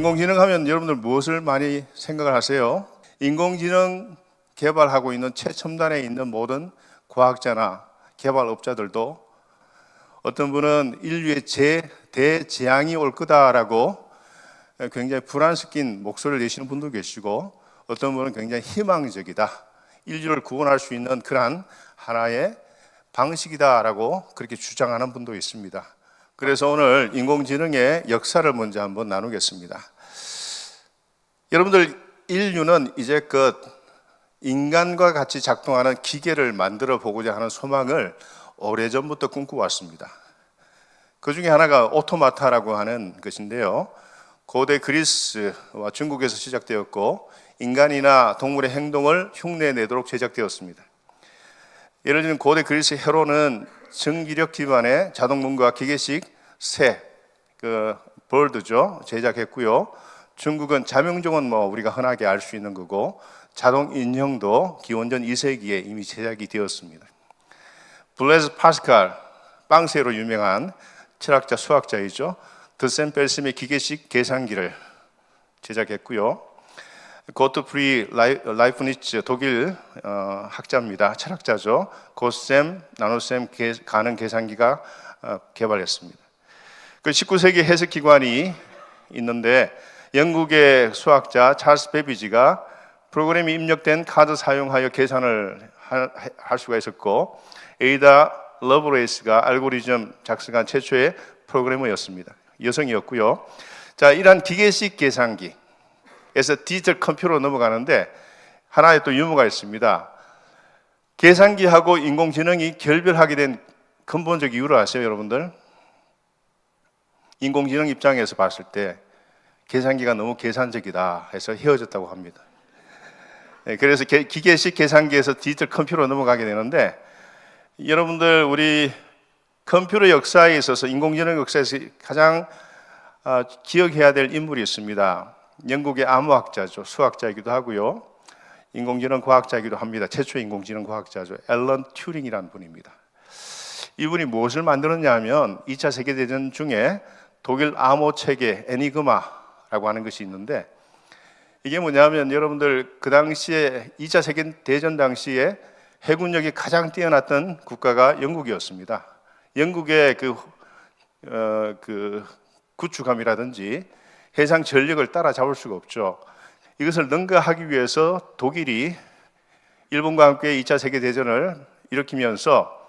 인공지능 하면 여러분들 무엇을 많이 생각을 하세요? 인공지능 개발하고 있는 최첨단에 있는 모든 과학자나 개발업자들도 어떤 분은 인류의 대재앙이 올 거다라고 굉장히 불안 섞인 목소리를 내시는 분도 계시고, 어떤 분은 굉장히 희망적이다, 인류를 구원할 수 있는 그러한 하나의 방식이다라고 그렇게 주장하는 분도 있습니다. 그래서 오늘 인공지능의 역사를 먼저 한번 나누겠습니다. 여러분들, 인류는 이제껏 인간과 같이 작동하는 기계를 만들어 보고자 하는 소망을 오래전부터 꿈꿔왔습니다. 그 중에 하나가 오토마타라고 하는 것인데요, 고대 그리스와 중국에서 시작되었고 인간이나 동물의 행동을 흉내내도록 제작되었습니다. 예를 들면 고대 그리스 헤로는 전기력 기반의 자동문과 기계식 새, 벌드죠, 제작했고요. 중국은 자명종은 우리가 흔하게 알 수 있는 거고, 자동 인형도 기원전 2세기에 이미 제작이 되었습니다. 블레즈 파스칼, 빵새로 유명한 철학자, 수학자이죠. 드센 벨심의 기계식 계산기를 제작했고요. 고트프리 라이프니츠, 독일 학자입니다. 철학자죠. 고셈, 나노셈 가능 계산기가 개발했습니다. 그 19세기 해석기관이 있는데, 영국의 수학자 찰스 베비지가 프로그램이 입력된 카드 사용하여 계산을 할 수가 있었고, 에이다 러브레이스가 알고리즘 작성한 최초의 프로그래머였습니다. 여성이었고요. 자, 이러한 기계식 계산기에서 디지털 컴퓨터로 넘어가는데 하나의 또 유머가 있습니다. 계산기하고 인공지능이 결별하게 된 근본적 이유를 아세요, 여러분들? 인공지능 입장에서 봤을 때 계산기가 너무 계산적이다 해서 헤어졌다고 합니다. 그래서 기계식 계산기에서 디지털 컴퓨터로 넘어가게 되는데, 여러분들, 우리 컴퓨터 역사에 있어서 인공지능 역사에서 가장 기억해야 될 인물이 있습니다. 영국의 암호학자죠. 수학자이기도 하고요. 인공지능 과학자이기도 합니다. 최초의 인공지능 과학자죠. 앨런 튜링이라는 분입니다. 이분이 무엇을 만들었냐 하면 2차 세계대전 중에 독일 암호 체계 애니그마라고 하는 것이 있는데, 이게 뭐냐면 여러분들, 그 당시에 2차 세계대전 당시에 해군력이 가장 뛰어났던 국가가 영국이었습니다. 영국의 구축함이라든지 해상 전력을 따라잡을 수가 없죠. 이것을 능가하기 위해서 독일이 일본과 함께 2차 세계대전을 일으키면서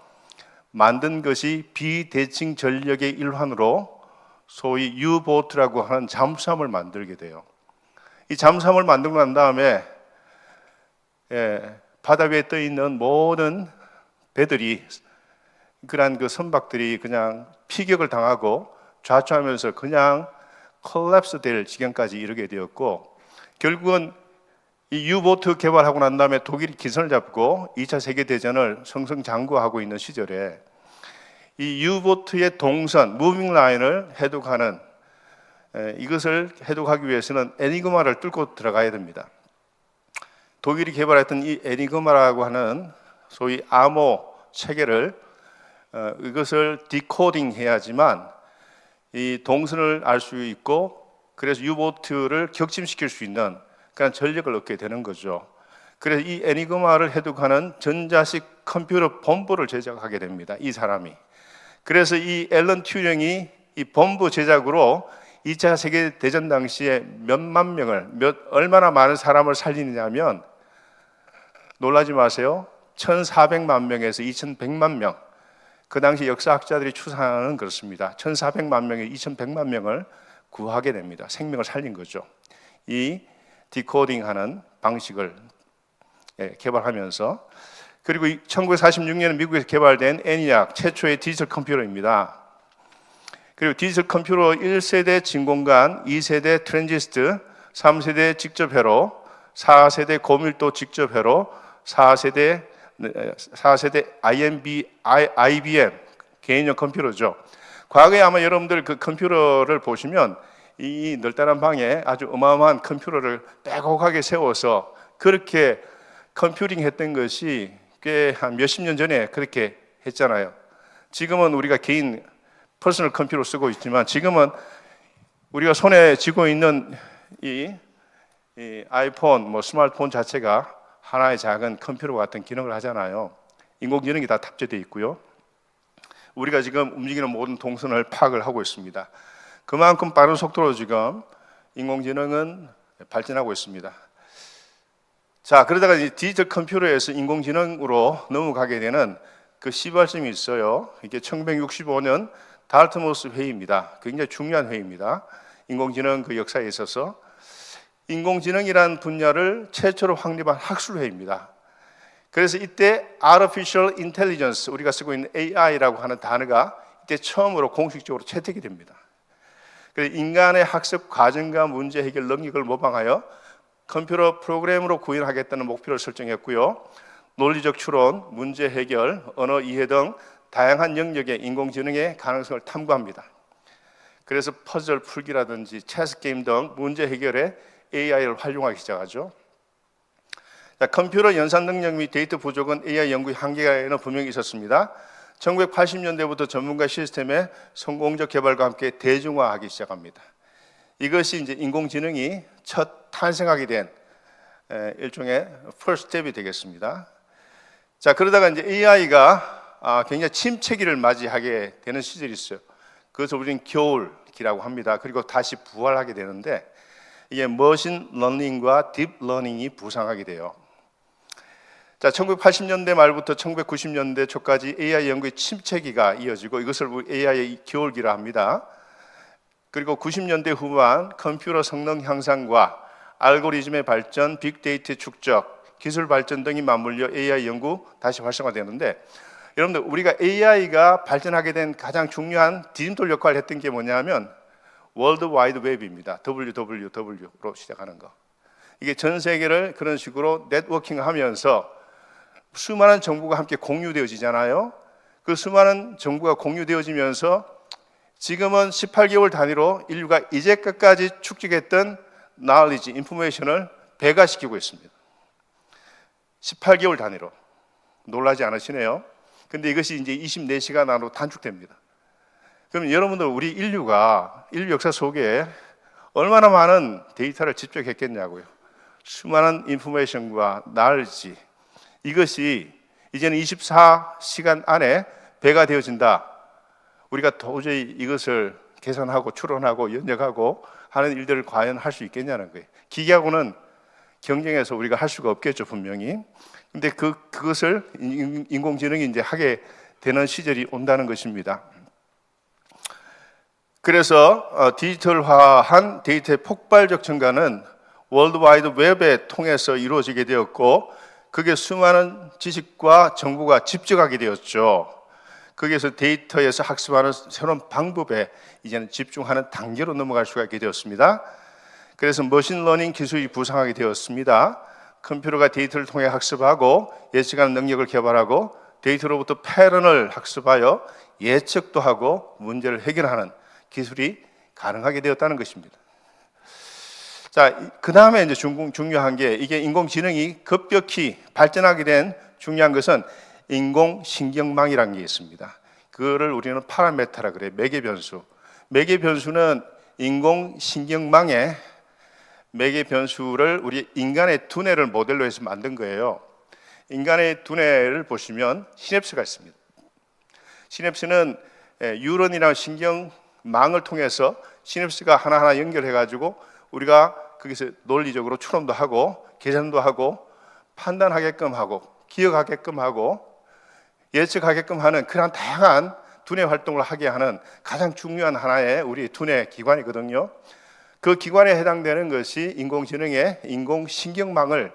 만든 것이 비대칭 전력의 일환으로 소위 유보트라고 하는 잠수함을 만들게 돼요. 이 잠수함을 만들고 난 다음에 바다 위에 떠 있는 모든 배들이, 그러한 그 선박들이 그냥 피격을 당하고 좌초하면서 그냥 콜랩스 될 지경까지 이르게 되었고, 결국은 이 유보트 개발하고 난 다음에 독일이 기선을 잡고 2차 세계대전을 승승장구하고 있는 시절에 이 유보트의 동선, 무빙 라인을 해독하는, 이것을 해독하기 위해서는 애니그마를 뚫고 들어가야 됩니다. 독일이 개발했던 이 애니그마라고 하는 소위 암호 체계를 이것을 디코딩 해야지만 이 동선을 알 수 있고, 그래서 유보트를 격침시킬 수 있는 그런 전력을 얻게 되는 거죠. 그래서 이 애니그마를 해독하는 전자식 컴퓨터 본부를 제작하게 됩니다, 이 사람이. 그래서 이 앨런 튜링이 이 본부 제작으로 2차 세계대전 당시에 몇만 명을, 얼마나 많은 사람을 살리느냐면, 놀라지 마세요, 1,400만 명에서 2,100만 명, 그 당시 역사학자들이 추산하는 그렇습니다. 1,400만 명에 2,100만 명을 구하게 됩니다. 생명을 살린 거죠. 이 디코딩하는 방식을 개발하면서. 그리고 1946년 미국에서 개발된 ENIAC, 최초의 디지털 컴퓨터입니다. 그리고 디지털 컴퓨터 1세대 진공관, 2세대 트랜지스트, 3세대 직접 회로, 4세대 고밀도 직접 회로, 4세대 IBM 개인용 컴퓨터죠. 과거에 아마 여러분들 그 컴퓨터를 보시면 이 널따란 방에 아주 어마어마한 컴퓨터를 빼곡하게 세워서 그렇게 컴퓨팅 했던 것이 꽤 한 몇십 년 전에 그렇게 했잖아요. 지금은 우리가 개인 퍼스널 컴퓨터 쓰고 있지만, 지금은 우리가 손에 쥐고 있는 이 아이폰, 스마트폰 자체가 하나의 작은 컴퓨터 같은 기능을 하잖아요. 인공지능이 다 탑재되어 있고요. 우리가 지금 움직이는 모든 동선을 파악을 하고 있습니다. 그만큼 빠른 속도로 지금 인공지능은 발전하고 있습니다. 자, 그러다가 이제 디지털 컴퓨터에서 인공지능으로 넘어가게 되는 그 시발점이 있어요. 이게 1965년 달트머스 회의입니다. 굉장히 중요한 회의입니다. 인공지능 그 역사에 있어서 인공지능이라는 분야를 최초로 확립한 학술회의입니다. 그래서 이때 Artificial Intelligence, 우리가 쓰고 있는 AI라고 하는 단어가 이때 처음으로 공식적으로 채택이 됩니다. 그래서 인간의 학습 과정과 문제 해결 능력을 모방하여 컴퓨터 프로그램으로 구현하겠다는 목표를 설정했고요. 논리적 추론, 문제 해결, 언어 이해 등 다양한 영역의 인공지능의 가능성을 탐구합니다. 그래서 퍼즐 풀기라든지 체스 게임 등 문제 해결에 AI를 활용하기 시작하죠. 자, 컴퓨터 연산 능력 및 데이터 부족은 AI 연구의 한계에는 분명히 있었습니다. 1980년대부터 전문가 시스템의 성공적 개발과 함께 대중화하기 시작합니다. 이것이 이제 인공지능이 첫 탄생하게 된 일종의 first step이 되겠습니다. 자, 그러다가 이제 AI가 굉장히 침체기를 맞이하게 되는 시절이 있어요. 그것을 우리는 겨울기라고 합니다. 그리고 다시 부활하게 되는데 이게 머신 러닝과 딥 러닝이 부상하게 돼요. 자, 1980년대 말부터 1990년대 초까지 AI 연구의 침체기가 이어지고 이것을 AI의 겨울기라 합니다. 그리고 90년대 후반 컴퓨터 성능 향상과 알고리즘의 발전, 빅데이터 축적, 기술 발전 등이 맞물려 AI 연구 다시 활성화되는데 여러분들 우리가 AI가 발전하게 된 가장 중요한 디딤돌 역할을 했던 게 뭐냐면 월드 와이드 웹입니다. WWW로 시작하는 거. 이게 전 세계를 그런 식으로 네트워킹하면서 수많은 정보가 함께 공유되어지잖아요. 그 수많은 정보가 공유되어지면서 지금은 18개월 단위로 인류가 이제까지 축적했던 knowledge, 인포메이션을 배가시키고 있습니다. 18개월 단위로. 놀라지 않으시네요. 근데 이것이 이제 24시간 안으로 단축됩니다. 그럼 여러분들 우리 인류 역사 속에 얼마나 많은 데이터를 집적했겠냐고요. 수많은 인포메이션과 knowledge, 이것이 이제는 24시간 안에 배가 되어진다. 우리가 도저히 이것을 계산하고 추론하고 연역하고 하는 일들을 과연 할 수 있겠냐는 거예요. 기계하고는 경쟁해서 우리가 할 수가 없겠죠, 분명히. 근데 그것을 인공지능이 이제 하게 되는 시절이 온다는 것입니다. 그래서 디지털화한 데이터의 폭발적 증가는 월드와이드 웹에 통해서 이루어지게 되었고 그게 수많은 지식과 정보가 집적하게 되었죠. 거기에서 데이터에서 학습하는 새로운 방법에 이제는 집중하는 단계로 넘어갈 수가 있게 되었습니다. 그래서 머신러닝 기술이 부상하게 되었습니다. 컴퓨터가 데이터를 통해 학습하고 예측하는 능력을 개발하고 데이터로부터 패턴을 학습하여 예측도 하고 문제를 해결하는 기술이 가능하게 되었다는 것입니다. 자, 그 다음에 이제 중요한 게 이게 인공지능이 급격히 발전하게 된 중요한 것은 인공신경망이라는 게 있습니다. 그거를 우리는 파라메타라 그래요. 매개변수. 매개변수는 인공신경망의 매개변수를 우리 인간의 두뇌를 모델로 해서 만든 거예요. 인간의 두뇌를 보시면 시냅스가 있습니다. 시냅스는 뉴런이라는 신경망을 통해서 시냅스가 하나하나 연결해가지고 우리가 거기서 논리적으로 추론도 하고 계산도 하고 판단하게끔 하고 기억하게끔 하고 예측하게끔 하는 그런 다양한 두뇌 활동을 하게 하는 가장 중요한 하나의 우리 두뇌 기관이거든요. 그 기관에 해당되는 것이 인공지능의 인공신경망을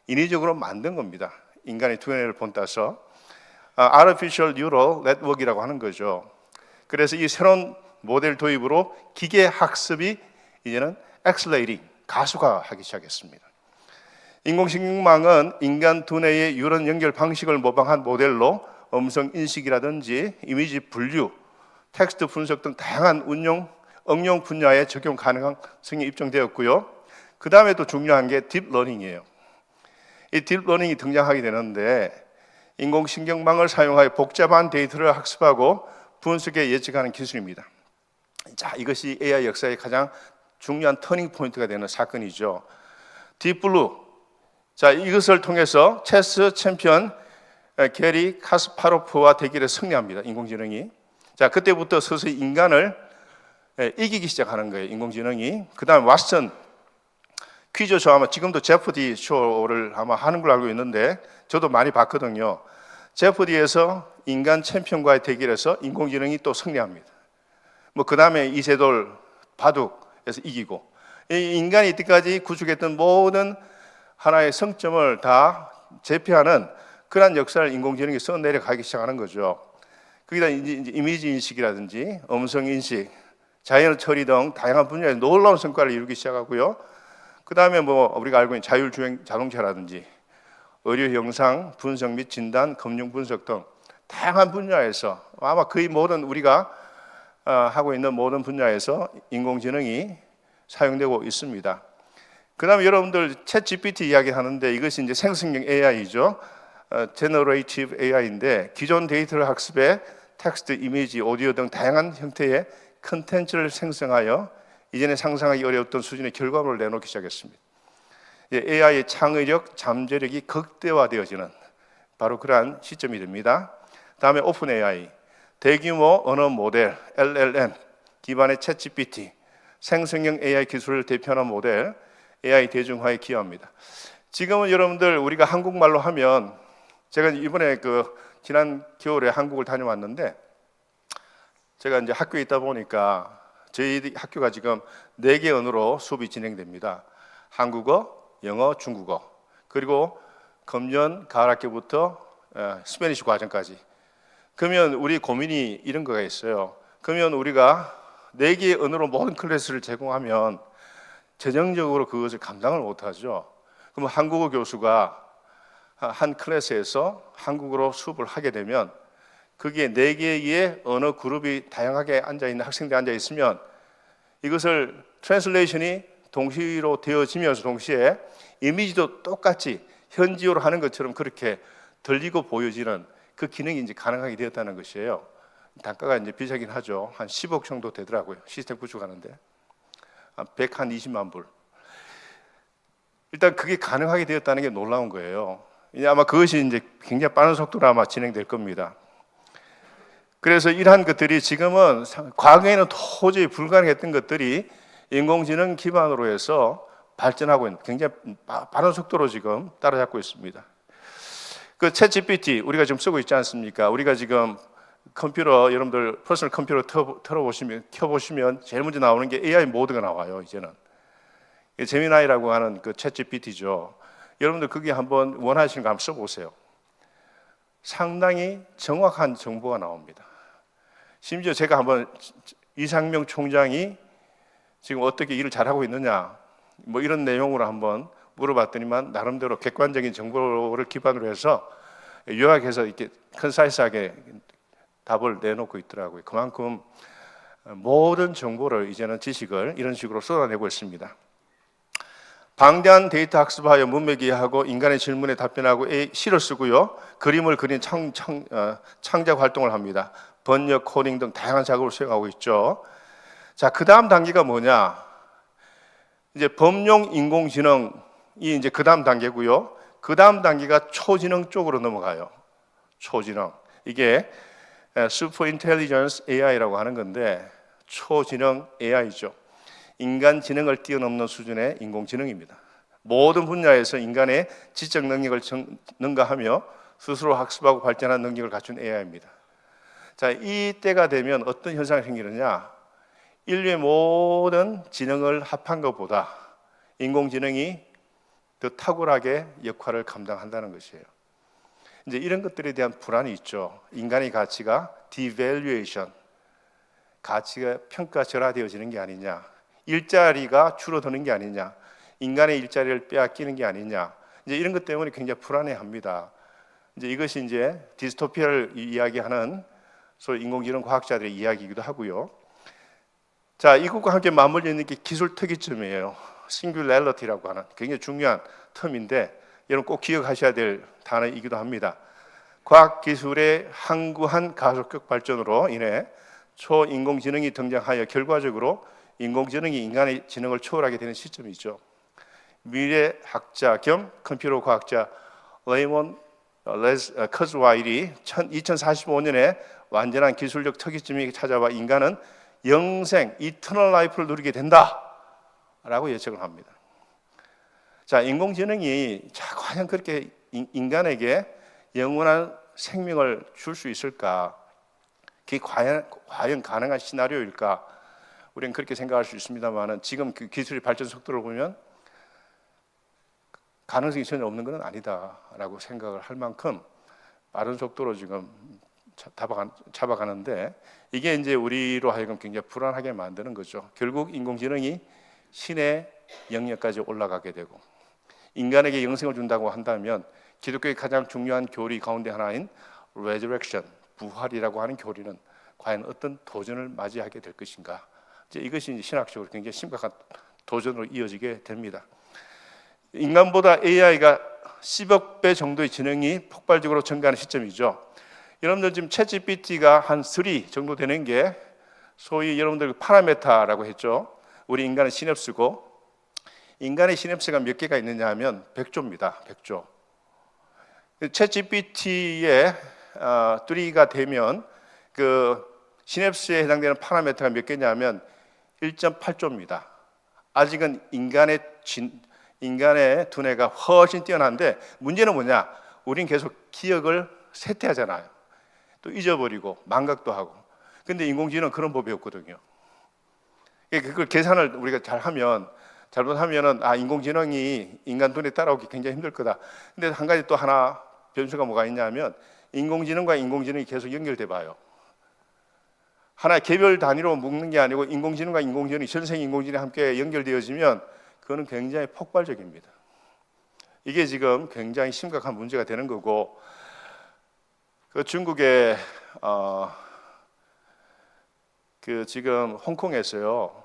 인위적으로 만든 겁니다. 인간의 두뇌를 본따서 Artificial Neural Network이라고 하는 거죠. 그래서 이 새로운 모델 도입으로 기계 학습이 이제는 accelerating, 가속화하기 시작했습니다. 인공신경망은 인간 두뇌의 뉴런 연결 방식을 모방한 모델로 음성 인식이라든지 이미지 분류, 텍스트 분석 등 다양한 응용 분야에 적용 가능성이 입증되었고요. 그 다음에 또 중요한 게 딥러닝이에요. 이 딥러닝이 등장하게 되는데 인공신경망을 사용하여 복잡한 데이터를 학습하고 분석에 예측하는 기술입니다. 자, 이것이 AI 역사의 가장 중요한 터닝 포인트가 되는 사건이죠. 딥블루. 자, 이것을 통해서 체스 챔피언 게리 카스파로프와 대결에 승리합니다. 인공지능이. 자, 그때부터 서서히 인간을 이기기 시작하는 거예요. 인공지능이. 그다음에 왓슨 퀴즈 쇼, 아마 지금도 제프디 쇼를 아마 하는 걸로 알고 있는데 저도 많이 봤거든요. 제프디에서 인간 챔피언과의 대결에서 인공지능이 또 승리합니다. 뭐 그다음에 이세돌 바둑에서 이기고, 이 인간이 이때까지 구축했던 모든 하나의 성점을 다 제패하는 그러한 역사를 인공지능이 써내려가기 시작하는 거죠. 거기다 이제 이미지 인식이라든지 음성 인식, 자연 처리 등 다양한 분야에 놀라운 성과를 이루기 시작하고요. 그 다음에 뭐 우리가 알고 있는 자율주행 자동차라든지 의료 영상 분석 및 진단, 금융 분석 등 다양한 분야에서 아마 거의 모든 우리가 하고 있는 모든 분야에서 인공지능이 사용되고 있습니다. 그 다음에 여러분들 챗 GPT 이야기 하는데 이것이 이제 생성형 AI죠. Generative AI인데 기존 데이터를 학습해 텍스트, 이미지, 오디오 등 다양한 형태의 컨텐츠를 생성하여 이전에 상상하기 어려웠던 수준의 결과물을 내놓기 시작했습니다. AI의 창의력, 잠재력이 극대화되어지는 바로 그러한 시점이 됩니다. 다음에 오픈 AI, 대규모 언어 모델 LLM 기반의 챗 GPT, 생성형 AI 기술을 대표하는 모델 AI 대중화에 기여합니다. 지금은 여러분들 우리가 한국말로 하면, 제가 이번에 지난 겨울에 한국을 다녀왔는데 제가 이제 학교에 있다 보니까 저희 학교가 지금 4개 언어로 수업이 진행됩니다. 한국어, 영어, 중국어, 그리고 금년 가을 학기부터 스페니쉬 과정까지. 그러면 우리 고민이 이런 거가 있어요. 그러면 우리가 4개의 언어로 모든 클래스를 제공하면 재정적으로 그것을 감당을 못하죠. 그럼 한국어 교수가 한 클래스에서 한국어로 수업을 하게 되면 거기에 4개의 언어 그룹이 다양하게 앉아있는 학생들이 앉아있으면 이것을 트랜슬레이션이 동시로 되어지면서 동시에 이미지도 똑같이 현지어로 하는 것처럼 그렇게 들리고 보여지는 그 기능이 이제 가능하게 되었다는 것이에요. 단가가 이제 비싸긴 하죠. 한 10억 정도 되더라고요. 시스템 구축하는데. 120만 불. 일단 그게 가능하게 되었다는 게 놀라운 거예요. 아마 그것이 이제 굉장히 빠른 속도로 아마 진행될 겁니다. 그래서 이러한 것들이 지금은 과거에는 도저히 불가능했던 것들이 인공지능 기반으로 해서 발전하고 있는, 굉장히 빠른 속도로 지금 따라잡고 있습니다. 그 챗 GPT 우리가 지금 쓰고 있지 않습니까? 우리가 지금 컴퓨터, 여러분들 퍼스널 컴퓨터 켜보시면 제일 먼저 나오는 게 AI 모드가 나와요. 이제는 제미나이라고 하는 그 챗 GPT죠. 여러분들 그게 한번 원하시는 거 한번 써보세요. 상당히 정확한 정보가 나옵니다. 심지어 제가 한번 이상명 총장이 지금 어떻게 일을 잘하고 있느냐 뭐 이런 내용으로 한번 물어봤더니만 나름대로 객관적인 정보를 기반으로 해서 요약해서 이렇게 컨사이스하게 답을 내놓고 있더라고요. 그만큼 모든 정보를 이제는 지식을 이런 식으로 쏟아내고 있습니다. 방대한 데이터 학습하여 문맥 이해하고 인간의 질문에 답변하고 시를 쓰고요. 그림을 그린 창작 활동을 합니다. 번역, 코딩 등 다양한 작업을 수행하고 있죠. 자, 그 다음 단계가 뭐냐? 이제 범용 인공지능이 이제 그 다음 단계고요. 그 다음 단계가 초지능 쪽으로 넘어가요. 초지능. 이게 슈퍼 인텔리전스 AI라고 하는 건데 초지능 AI죠. 인간 지능을 뛰어넘는 수준의 인공지능입니다. 모든 분야에서 인간의 지적 능력을 능가하며 스스로 학습하고 발전하는 능력을 갖춘 AI입니다. 자, 이때가 되면 어떤 현상이 생기느냐? 인류의 모든 지능을 합한 것보다 인공지능이 더 탁월하게 역할을 감당한다는 것이에요. 이제 이런 것들에 대한 불안이 있죠. 인간의 가치가 devaluation, 가치가 평가절하되어지는 게 아니냐, 일자리가 줄어드는 게 아니냐, 인간의 일자리를 빼앗기는 게 아니냐, 이제 이런 것 때문에 굉장히 불안해합니다. 이제 이것이 이제 디스토피아를 이야기하는 소위 인공지능 과학자들의 이야기이기도 하고요. 자, 이것과 함께 맞물려 있는 게 기술 특이점이에요. 싱귤래리티라고 하는 굉장히 중요한 텀인데 여러분 꼭 기억하셔야 될 단어이기도 합니다. 과학기술의 항구한 가속적 발전으로 인해 초인공지능이 등장하여 결과적으로 인공지능이 인간의 지능을 초월하게 되는 시점이죠. 미래학자 겸 컴퓨터 과학자 레이몬 커즈와일이 2045년에 완전한 기술적 특이점이 찾아와 인간은 영생, 이터널 라이프를 누리게 된다라고 예측을 합니다. 자, 인공지능이 과연 그렇게 인간에게 영원한 생명을 줄 수 있을까? 그게 과연 가능한 시나리오일까? 우리는 그렇게 생각할 수 있습니다만 지금 그 기술의 발전 속도를 보면 가능성이 전혀 없는 것은 아니다라고 생각을 할 만큼 빠른 속도로 지금 잡아가는데 이게 이제 우리로 하여금 굉장히 불안하게 만드는 거죠. 결국 인공지능이 신의 영역까지 올라가게 되고 인간에게 영생을 준다고 한다면 기독교의 가장 중요한 교리 가운데 하나인 resurrection, 부활이라고 하는 교리는 과연 어떤 도전을 맞이하게 될 것인가? 이제 이것이 이제 신학적으로 굉장히 심각한 도전으로 이어지게 됩니다. 인간보다 AI가 10억 배 정도의 지능이 폭발적으로 증가하는 시점이죠. 여러분들 지금 챗GPT가 한 3 정도 되는 게 소위 여러분들 파라메타라고 했죠. 우리 인간의 시냅스고 인간의 시냅스가 몇 개가 있느냐 하면 100조입니다. 100조. 챗GPT의 3가 되면 그 시냅스에 해당되는 파라메타가 몇 개냐면 1.8조입니다. 아직은 인간의 두뇌가 훨씬 뛰어난데 문제는 뭐냐? 우린 계속 기억을 쇠퇴하잖아요. 또 잊어버리고 망각도 하고. 근데 인공지능은 그런 법이 없거든요. 그걸 계산을 우리가 잘못하면은 인공지능이 인간 눈에 따라오기 굉장히 힘들 거다. 근데 한 가지 또 하나 변수가 뭐가 있냐면 인공지능과 인공지능이 계속 연결돼 봐요. 하나의 개별 단위로 묶는 게 아니고 인공지능과 인공지능이 전생 인공지능이 함께 연결되어지면 그거는 굉장히 폭발적입니다. 이게 지금 굉장히 심각한 문제가 되는 거고 그 중국의 그 지금 홍콩에서요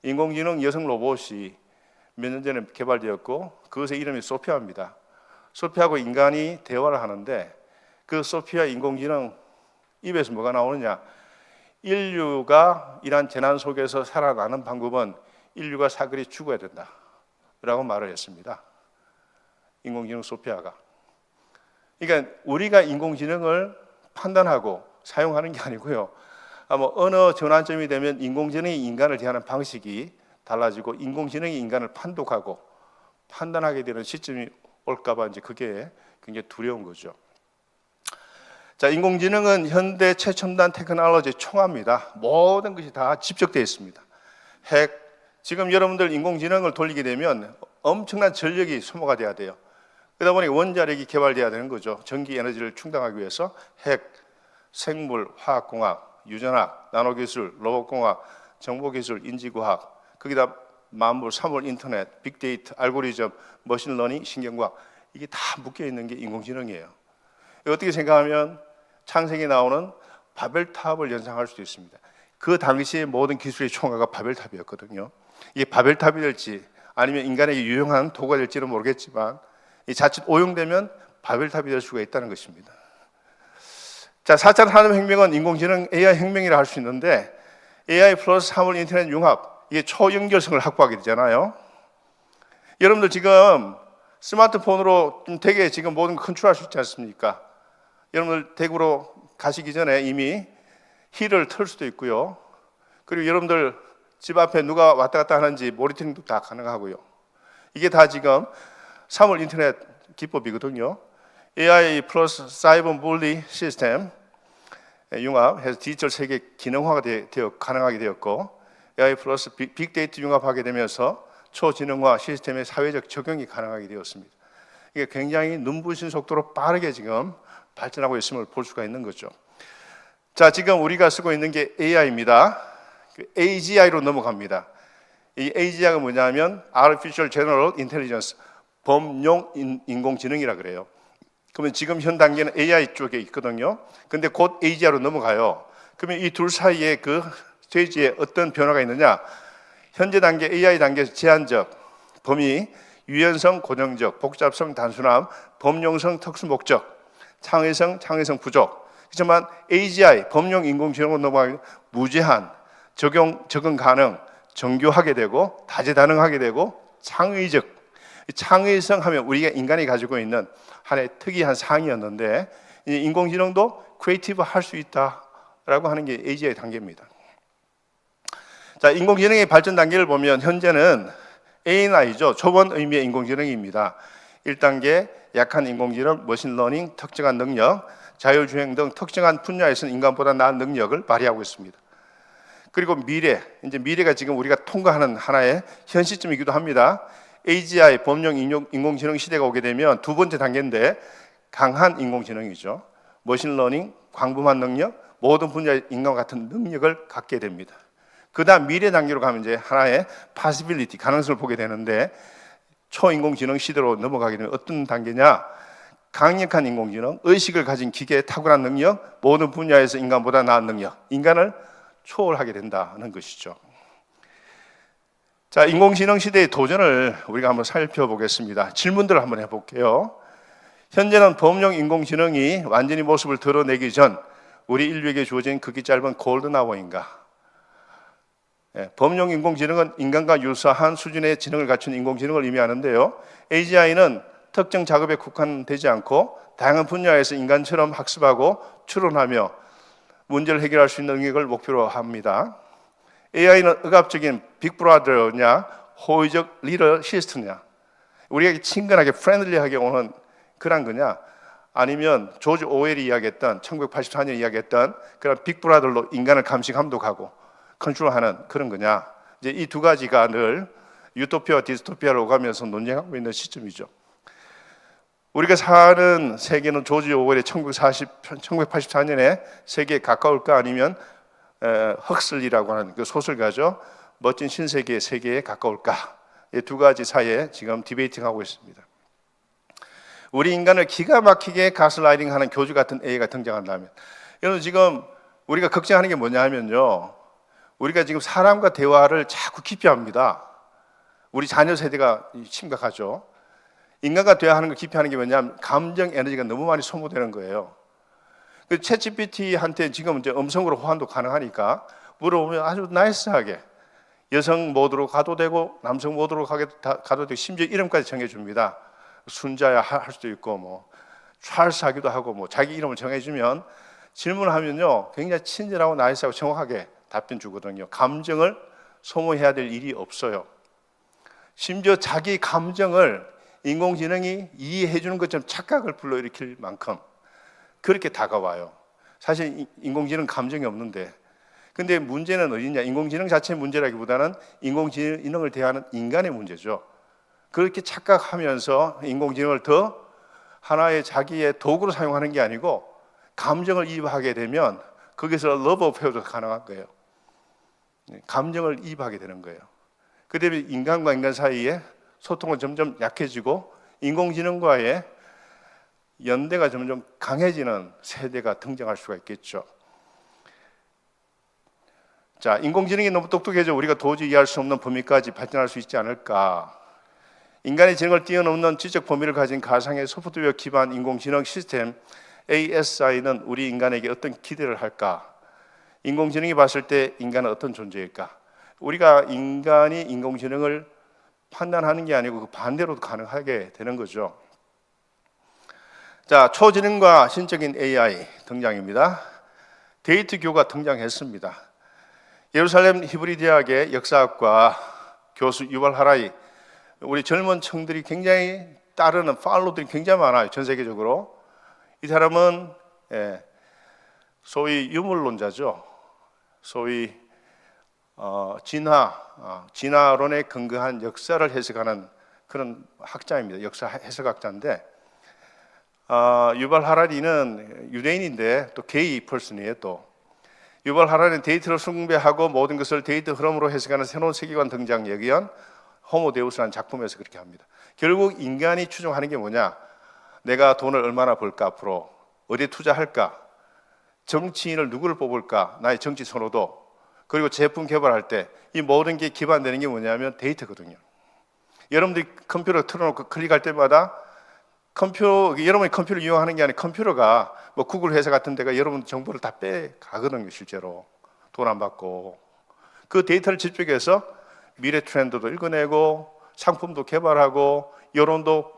인공지능 여성 로봇이 몇 년 전에 개발되었고 그것의 이름이 소피아입니다. 소피아하고 인간이 대화를 하는데 그 소피아 인공지능 입에서 뭐가 나오느냐? 인류가 이러한 재난 속에서 살아나는 방법은 인류가 사그리 죽어야 된다라고 말을 했습니다. 인공지능 소피아가. 그러니까 우리가 인공지능을 판단하고 사용하는 게 아니고요. 어느 전환점이 되면 인공지능이 인간을 대하는 방식이 달라지고 인공지능이 인간을 판독하고 판단하게 되는 시점이 올까봐 이제 그게 굉장히 두려운 거죠. 자, 인공지능은 현대 최첨단 테크놀로지의 총합니다. 모든 것이 다 집적되어 있습니다. 지금 여러분들 인공지능을 돌리게 되면 엄청난 전력이 소모가 돼야 돼요. 그러다 보니 원자력이 개발돼야 되는 거죠. 전기 에너지를 충당하기 위해서 생물, 화학공학, 유전학, 나노기술, 로봇공학, 정보기술, 인지과학, 거기다 만물, 3월 인터넷, 빅데이터, 알고리즘, 머신러닝, 신경과학 이게 다 묶여 있는 게 인공지능이에요. 어떻게 생각하면 창세기 나오는 바벨탑을 연상할 수도 있습니다. 그 당시의 모든 기술의 총화가 바벨탑이었거든요. 이게 바벨탑이 될지 아니면 인간에게 유용한 도구가 될지는 모르겠지만 이 자칫 오용되면 바벨탑이 될 수가 있다는 것입니다. 자, 4차 산업혁명은 인공지능 AI 혁명이라 할 수 있는데 AI 플러스 3월 인터넷 융합 이게 초연결성을 확보하게 되잖아요. 여러분들 지금 스마트폰으로 좀 되게 지금 모든 걸 컨트롤할 수 있지 않습니까? 여러분들 댁으로 가시기 전에 이미 힐을 틀 수도 있고요. 그리고 여러분들 집 앞에 누가 왔다 갔다 하는지 모니터링도 다 가능하고요. 이게 다 지금 3월 인터넷 기법이거든요. AI 플러스 사이버 물리 시스템 융합해서 디지털 세계 기능화가 가능하게 되었고 AI 플러스 빅데이터 융합하게 되면서 초지능화 시스템의 사회적 적용이 가능하게 되었습니다. 이게 굉장히 눈부신 속도로 빠르게 지금 발전하고 있음을 볼 수가 있는 거죠. 자, 지금 우리가 쓰고 있는 게 AI입니다. AGI로 넘어갑니다. 이 AGI가 뭐냐면 Artificial General Intelligence, 범용 인공지능이라 그래요. 그러면 지금 현 단계는 AI 쪽에 있거든요. 근데 곧 AGI로 넘어가요. 그러면 이 둘 사이에 그 스테이지에 어떤 변화가 있느냐? 현재 단계 AI 단계에서 제한적, 범위, 유연성, 고정적, 복잡성, 단순함, 범용성, 특수목적, 창의성, 창의성 부족. 그렇지만 AGI, 범용 인공지능으로 넘어가면 무제한, 적응 가능, 정교하게 되고 다재다능하게 되고 창의적, 창의성 하면 우리가 인간이 가지고 있는 하나의 특이한 상이었는데 인공지능도 크리에이티브 할 수 있다라고 하는 게 AGI 단계입니다. 자, 인공지능의 발전 단계를 보면 현재는 ANI죠. 초본 의미의 인공지능입니다. 1단계 약한 인공지능, 머신러닝, 특정한 능력, 자율주행 등 특정한 분야에서는 인간보다 나은 능력을 발휘하고 있습니다. 그리고 이제 미래가 지금 우리가 통과하는 하나의 현 시점이기도 합니다. AGI, 범용 인공지능 시대가 오게 되면 두 번째 단계인데 강한 인공지능이죠. 머신러닝, 광범한 능력, 모든 분야의 인간과 같은 능력을 갖게 됩니다. 그 다음 미래 단계로 가면 이제 하나의 possibility, 가능성을 보게 되는데 초인공지능 시대로 넘어가게 되면 어떤 단계냐? 강력한 인공지능, 의식을 가진 기계의 탁월한 능력, 모든 분야에서 인간보다 나은 능력, 인간을 초월하게 된다는 것이죠. 자, 인공지능 시대의 도전을 우리가 한번 살펴보겠습니다. 질문들을 한번 해볼게요. 현재는 범용 인공지능이 완전히 모습을 드러내기 전 우리 인류에게 주어진 극히 짧은 골든 아워인가? 범용 인공지능은 인간과 유사한 수준의 지능을 갖춘 인공지능을 의미하는데요. AGI는 특정 작업에 국한되지 않고 다양한 분야에서 인간처럼 학습하고 추론하며 문제를 해결할 수 있는 능력을 목표로 합니다. AI는 의학적인 빅브라더냐 호의적 리더 시스템이냐, 우리에게 친근하게 프렌들리하게 오는 그런 거냐, 아니면 조지 오웰이 이야기했던 1984년 이야기했던 그런 빅브라더로 인간을 감시 감독하고 컨트롤하는 그런 거냐. 이제 이 두 가지가 늘 유토피아와 디스토피아로 오가면서 논쟁하고 있는 시점이죠. 우리가 사는 세계는 조지 오웰의 1984년에 세계에 가까울까, 아니면 헉슬리라고 하는 그 소설가죠. 멋진 신세계의 세계에 가까울까. 이 두 가지 사이에 지금 디베이팅하고 있습니다. 우리 인간을 기가 막히게 가스라이팅하는 교주 같은 AI가 등장한다면, 여러분 지금 우리가 걱정하는 게 뭐냐 하면요, 우리가 지금 사람과 대화를 자꾸 기피합니다. 우리 자녀 세대가 심각하죠. 인간과 대화하는 걸 기피하는 게 뭐냐면 감정 에너지가 너무 많이 소모되는 거예요. 그 챗GPT한테 지금 이제 음성으로 호환도 가능하니까 물어보면 아주 나이스하게 여성 모드로 가도 되고 남성 모드로 가도 되고 심지어 이름까지 정해줍니다. 순자야 할 수도 있고 뭐 찰스 하기도 하고 뭐 자기 이름을 정해주면 질문을 하면요 굉장히 친절하고 나이스하고 정확하게 답변 주거든요. 감정을 소모해야 될 일이 없어요. 심지어 자기 감정을 인공지능이 이해해 주는 것처럼 착각을 불러일으킬 만큼 그렇게 다가와요. 사실 인공지능 감정이 없는데, 근데 문제는 어디냐? 인공지능 자체의 문제라기보다는 인공지능을 대하는 인간의 문제죠. 그렇게 착각하면서 인공지능을 더 하나의 자기의 도구로 사용하는 게 아니고 감정을 이입하게 되면 거기서 러브 어페어도 가능한 거예요. 감정을 이입하게 되는 거예요. 그 때문에 인간과 인간 사이에 소통은 점점 약해지고 인공지능과의 연대가 점점 강해지는 세대가 등장할 수가 있겠죠. 자, 인공지능이 너무 똑똑해져 우리가 도저히 이해할 수 없는 범위까지 발전할 수 있지 않을까. 인간의 지능을 뛰어넘는 지적 범위를 가진 가상의 소프트웨어 기반 인공지능 시스템 ASI는 우리 인간에게 어떤 기대를 할까? 인공지능이 봤을 때 인간은 어떤 존재일까? 우리가 인간이 인공지능을 판단하는 게 아니고 그 반대로도 가능하게 되는 거죠. 자, 초지능과 신적인 AI 등장입니다. 데이트교가 등장했습니다. 예루살렘 히브리 대학의 역사학과 교수 유발 하라리, 우리 젊은 층들이 굉장히 따르는 팔로들이 굉장히 많아요. 전 세계적으로. 이 사람은 소위 유물론자죠. 소위 진화론에 근거한 역사를 해석하는 그런 학자입니다. 역사 해석학자인데 유발 하라리는 유대인인데 또 게이 퍼슨이에요. 또 유발 하라리는 데이트를 숭배하고 모든 것을 데이트 흐름으로 해석하는 새로운 세계관 등장 얘기한 호모데우스라는 작품에서 그렇게 합니다. 결국 인간이 추종하는 게 뭐냐? 내가 돈을 얼마나 벌까, 앞으로 어디에 투자할까, 정치인을 누구를 뽑을까, 나의 정치 선호도, 그리고 제품 개발할 때 이 모든 게 기반되는 게 뭐냐면 데이터거든요. 여러분들이 컴퓨터 틀어놓고 클릭할 때마다 여러분이 컴퓨터를 이용하는 게 아니라 컴퓨터가 뭐 구글 회사 같은 데가 여러분 정보를 다 빼가거든요. 실제로 돈 안 받고 그 데이터를 집중해서 미래 트렌드도 읽어내고 상품도 개발하고 여론도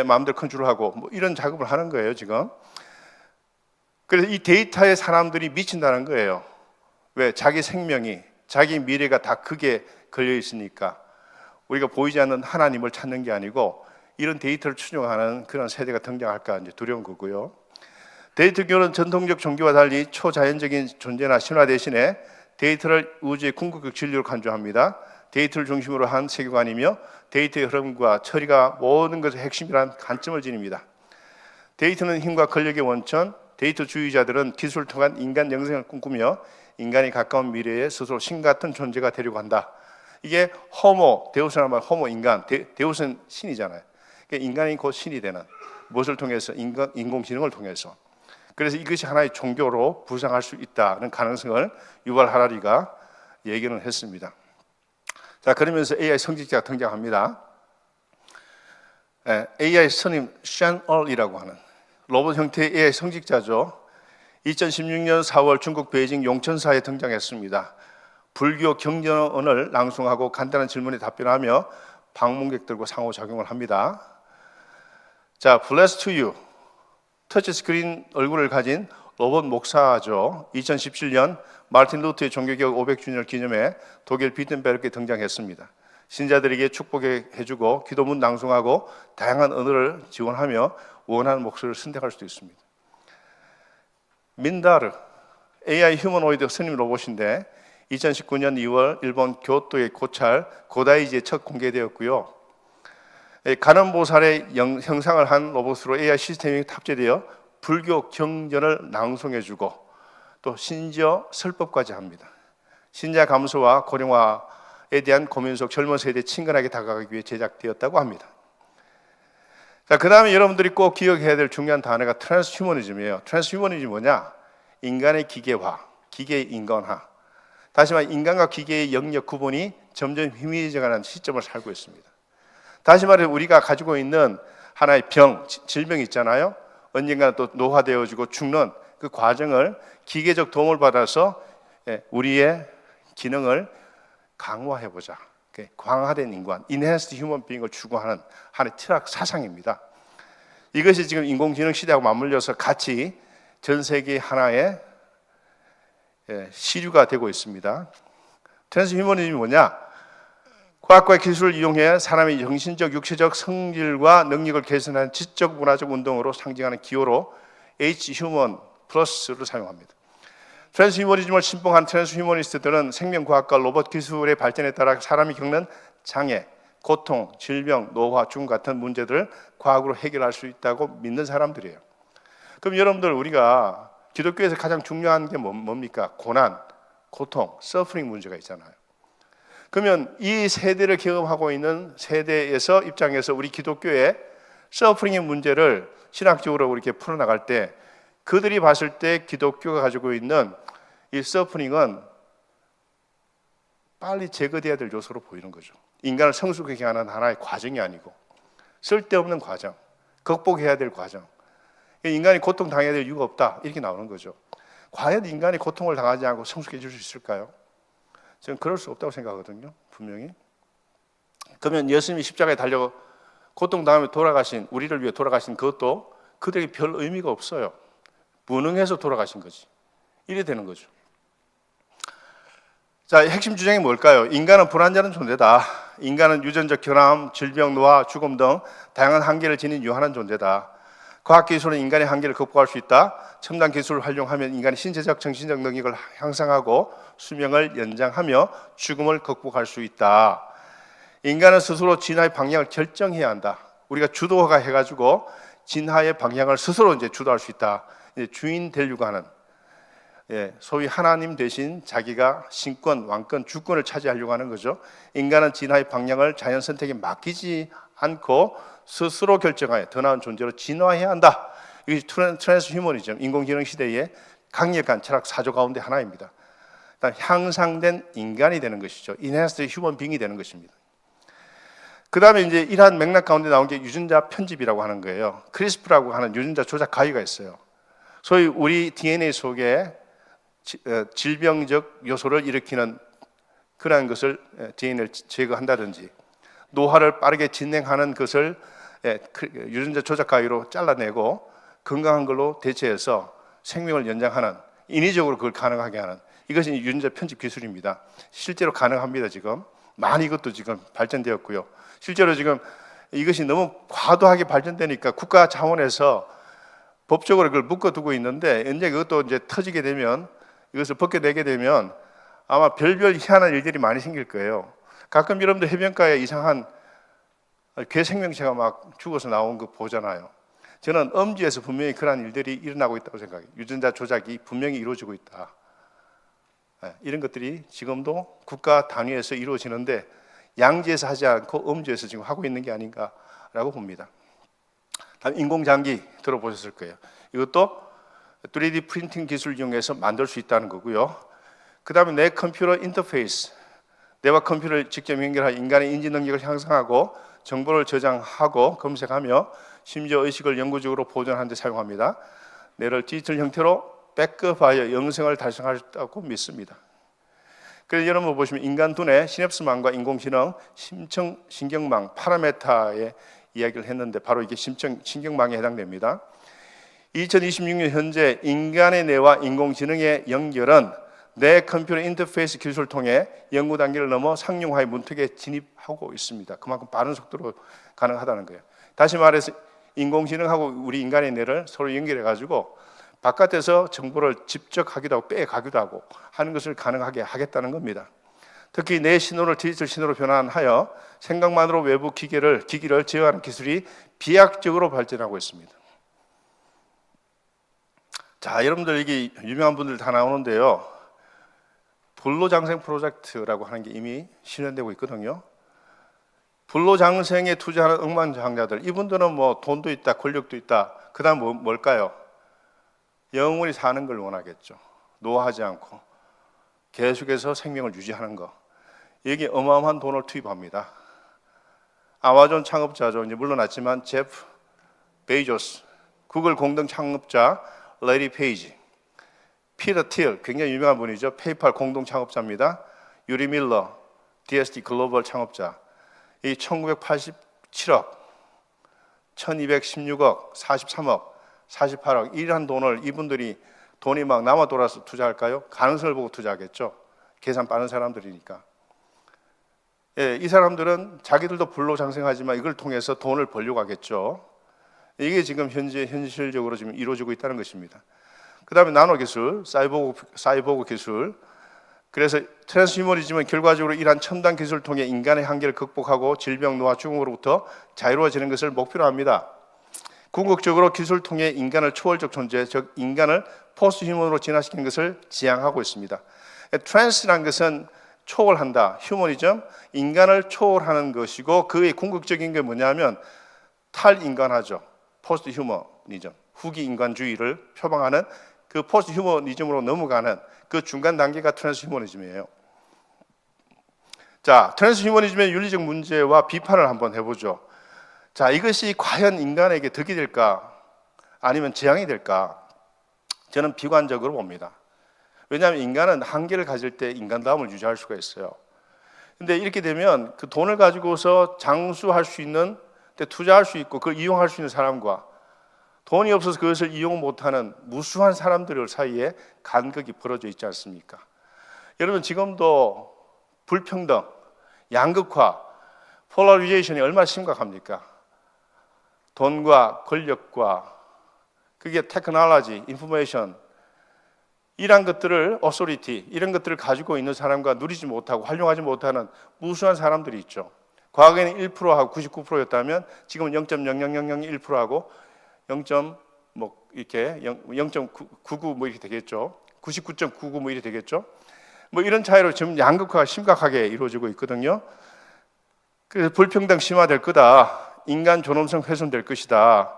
마음대로 컨트롤하고 뭐 이런 작업을 하는 거예요 지금. 그래서 이 데이터에 사람들이 미친다는 거예요. 왜? 자기 생명이, 자기 미래가 다 그게 걸려 있으니까. 우리가 보이지 않는 하나님을 찾는 게 아니고 이런 데이터를 추종하는 그런 세대가 등장할까 이제 두려운 거고요. 데이터교는 전통적 종교와 달리 초자연적인 존재나 신화 대신에 데이터를 우주의 궁극적 진리로 간주합니다. 데이터를 중심으로 한 세계관이며 데이터의 흐름과 처리가 모든 것의 핵심이라는 관점을 지닙니다. 데이터는 힘과 권력의 원천, 데이터주의자들은 기술을 통한 인간 영생을 꿈꾸며 인간이 가까운 미래에 스스로 신 같은 존재가 되려고 한다. 이게 호모, 데우스란 말 호모 인간, 데우스는 신이잖아요. 그러니까 인간이 곧 신이 되는 무엇을 통해서 인공지능을 통해서. 그래서 이것이 하나의 종교로 부상할 수 있다는 가능성을 유발 하라리가 얘기는 했습니다. 자, 그러면서 AI 성직자가 등장합니다. AI 스님 샨얼이라고 하는 로봇 형태의 AI 성직자죠. 2016년 4월 중국 베이징 용천사에 등장했습니다. 불교 경전을 낭송하고 간단한 질문에 답변하며 방문객들과 상호작용을 합니다. 자, Blessed to you. 터치스크린 얼굴을 가진 로봇 목사죠. 2017년 마르틴 루터의 종교개혁 500주년을 기념해 독일 비텐베르크에 등장했습니다. 신자들에게 축복해주고 기도문 낭송하고 다양한 언어를 지원하며 원하는 목소리를 선택할 수도 있습니다. 민다르, AI 휴머노이드 스님 로봇인데 2019년 2월 일본 교토의 고찰 고다이지에 첫 공개되었고요. 간음보살의 형상을 한 로봇으로 AI 시스템이 탑재되어 불교 경전을 낭송해주고 또 심지어 설법까지 합니다. 신자 감수와 고령화에 대한 고민 속 젊은 세대에 친근하게 다가가기 위해 제작되었다고 합니다. 자, 그 다음에 여러분들이 꼭 기억해야 될 중요한 단어가 트랜스휴머니즘이에요. 트랜스휴머니즘이 뭐냐? 인간의 기계화, 기계의 인간화. 다시 말해 인간과 기계의 영역 구분이 점점 희미해져가는 시점을 살고 있습니다. 다시 말해 우리가 가지고 있는 하나의 질병이 있잖아요. 언젠가 또 노화되어지고 죽는 그 과정을 기계적 도움을 받아서 우리의 기능을 강화해보자. 강화된 인간, enhanced human being을 추구하는 하나의 철학 사상입니다. 이것이 지금 인공지능 시대하고 맞물려서 같이 전 세계 하나의 시류가 되고 있습니다. 트랜스휴머니즘이 뭐냐? 과학과 기술을 이용해 사람의 정신적, 육체적 성질과 능력을 개선하는 지적 문화적 운동으로 상징하는 기호로 H-휴먼 플러스를 사용합니다. 트랜스휴머니즘을 신봉한 트랜스휴머니스트들은 생명과학과 로봇 기술의 발전에 따라 사람이 겪는 장애, 고통, 질병, 노화, 죽음 같은 문제들을 과학으로 해결할 수 있다고 믿는 사람들이에요. 그럼 여러분들 우리가 기독교에서 가장 중요한 게 뭡니까? 고난, 고통, 서프링 문제가 있잖아요. 그러면 이 세대를 경험하고 있는 세대에서 입장에서 우리 기독교의 서프링의 문제를 신학적으로 이렇게 풀어나갈 때 그들이 봤을 때 기독교가 가지고 있는 이 서프링은 빨리 제거돼야 될 요소로 보이는 거죠. 인간을 성숙하게 하는 하나의 과정이 아니고 쓸데없는 과정, 극복해야 될 과정. 인간이 고통당해야 될 이유가 없다 이렇게 나오는 거죠. 과연 인간이 고통을 당하지 않고 성숙해질 수 있을까요? 저는 그럴 수 없다고 생각하거든요. 분명히. 그러면 예수님이 십자가에 달려 고통당하며 돌아가신, 우리를 위해 돌아가신 그것도 그들에게 별 의미가 없어요. 무능해서 돌아가신 거지. 이래 되는 거죠. 자, 핵심 주장이 뭘까요? 인간은 불완전한 존재다. 인간은 유전적 결함, 질병, 노화, 죽음 등 다양한 한계를 지닌 유한한 존재다. 과학기술은 인간의 한계를 극복할 수 있다. 첨단 기술을 활용하면 인간의 신체적, 정신적 능력을 향상하고 수명을 연장하며 죽음을 극복할 수 있다. 인간은 스스로 진화의 방향을 결정해야 한다. 우리가 주도가 해가지고 진화의 방향을 스스로 이제 주도할 수 있다. 이제 주인 되려고 하는 소위 하나님 대신 자기가 신권, 왕권, 주권을 차지하려고 하는 거죠. 인간은 진화의 방향을 자연 선택에 맡기지 않고 스스로 결정하여 더 나은 존재로 진화해야 한다. 이것이 트랜스휴머니즘, 인공지능 시대의 강력한 철학 사조 가운데 하나입니다. 일단 향상된 인간이 되는 것이죠. enhanced human being이 되는 것입니다. 그 다음에 이제 이러한 맥락 가운데 나온 게 유전자 편집이라고 하는 거예요. 크리스프라고 하는 유전자 조작 가위가 있어요. 소위 우리 DNA 속에 질병적 요소를 일으키는 그러한 것을 DNA를 제거한다든지 노화를 빠르게 진행하는 것을 유전자 조작 가위로 잘라내고 건강한 걸로 대체해서 생명을 연장하는, 인위적으로 그걸 가능하게 하는, 이것이 유전자 편집 기술입니다. 실제로 가능합니다. 지금 많이 이것도 지금 발전되었고요. 실제로 지금 이것이 너무 과도하게 발전되니까 국가 차원에서 법적으로 그걸 묶어두고 있는데, 이제 그것도 이제 터지게 되면, 이것을 벗겨내게 되면 아마 별별 희한한 일들이 많이 생길 거예요. 가끔 여러분들 해변가에 이상한 괴 생명체가 막 죽어서 나온 거 보잖아요. 저는 엄지에서 분명히 그런 일들이 일어나고 있다고 생각해요. 유전자 조작이 분명히 이루어지고 있다. 이런 것들이 지금도 국가 단위에서 이루어지는데 양지에서 하지 않고 엄지에서 지금 하고 있는 게 아닌가라고 봅니다. 다음 인공장기 들어보셨을 거예요. 이것도 3D 프린팅 기술을 이용해서 만들 수 있다는 거고요. 그 다음에 내 컴퓨터 인터페이스, 내와 컴퓨터를 직접 연결한 인간의 인지 능력을 향상하고 정보를 저장하고 검색하며 심지어 의식을 영구적으로 보존하는 데 사용합니다. 뇌를 디지털 형태로 백업하여 영생을 달성할 수 있다고 믿습니다. 그래서 여러분 보시면 인간 두뇌, 시냅스망과 인공지능, 심층신경망, 파라메타의 이야기를 했는데 바로 이게 심층신경망에 해당됩니다. 2026년 현재 인간의 뇌와 인공지능의 연결은 내 컴퓨터 인터페이스 기술을 통해 연구 단계를 넘어 상용화의 문턱에 진입하고 있습니다. 그만큼 빠른 속도로 가능하다는 거예요. 다시 말해서 인공지능하고 우리 인간의 뇌를 서로 연결해 가지고 바깥에서 정보를 집적하기도 하고 빼가기도 하고 하는 것을 가능하게 하겠다는 겁니다. 특히 뇌 신호를 디지털 신호로 변환하여 생각만으로 외부 기기를 제어하는 기술이 비약적으로 발전하고 있습니다. 자, 여러분들 이게 유명한 분들 다 나오는데요. 불로장생 프로젝트라고 하는 게 이미 실현되고 있거든요. 불로장생에 투자하는 억만장자들, 이분들은 뭐 돈도 있다, 권력도 있다. 그 다음 뭘까요? 영원히 사는 걸 원하겠죠. 노화하지 않고 계속해서 생명을 유지하는 거. 여기 어마어마한 돈을 투입합니다. 아마존 창업자죠. 이제 물러났지만 제프 베이조스, 구글 공동 창업자 레리 페이지, 피터 틸, 굉장히 유명한 분이죠. 페이팔 공동 창업자입니다. 유리 밀러, DST 글로벌 창업자. 이 1987억, 1216억, 43억, 48억 이러한 돈을 이분들이 돈이 막 남아 돌아서 투자할까요? 가능성을 보고 투자하겠죠. 계산 빠른 사람들이니까. 예, 이 사람들은 자기들도 불로장생하지만 이걸 통해서 돈을 벌려고 하겠죠. 이게 지금 현실적으로 지금 이루어지고 있다는 것입니다. 그 다음에 나노 기술, 사이보그 기술. 그래서 트랜스휴머니즘은 결과적으로 이러한 첨단 기술을 통해 인간의 한계를 극복하고 질병, 노화, 죽음으로부터 자유로워지는 것을 목표로 합니다. 궁극적으로 기술을 통해 인간을 초월적 존재, 즉 인간을 포스트 휴먼으로 진화시키는 것을 지향하고 있습니다. 트랜스라는 것은 초월한다. 휴머니즘, 인간을 초월하는 것이고 그의 궁극적인 게 뭐냐면 탈인간화죠. 포스트 휴머니즘, 후기 인간주의를 표방하는 그 포스트 휴머니즘으로 넘어가는 그 중간 단계가 트랜스 휴머니즘이에요. 자, 트랜스 휴머니즘의 윤리적 문제와 비판을 한번 해보죠. 자, 이것이 과연 인간에게 덕이 될까? 아니면 재앙이 될까? 저는 비관적으로 봅니다. 왜냐하면 인간은 한계를 가질 때 인간다움을 유지할 수가 있어요. 근데 이렇게 되면 그 돈을 가지고서 장수할 수 있는, 투자할 수 있고 그걸 이용할 수 있는 사람과 돈이 없어서 그것을 이용 못하는 무수한 사람들 사이에 간극이 벌어져 있지 않습니까? 여러분 지금도 불평등, 양극화, 폴라리제이션이 얼마나 심각합니까? 돈과 권력과 그게 테크놀로지, 인포메이션 이런 것들을 어소리티 이런 것들을 가지고 있는 사람과 누리지 못하고 활용하지 못하는 무수한 사람들이 있죠. 과거에는 1%하고 99%였다면 지금은 0.00001%하고 0.99 뭐 이렇게 되겠죠. 99.99 뭐 이렇게 되겠죠. 뭐 이런 차이로 지금 양극화가 심각하게 이루어지고 있거든요. 그래서 불평등 심화될 거다. 인간 존엄성 훼손될 것이다.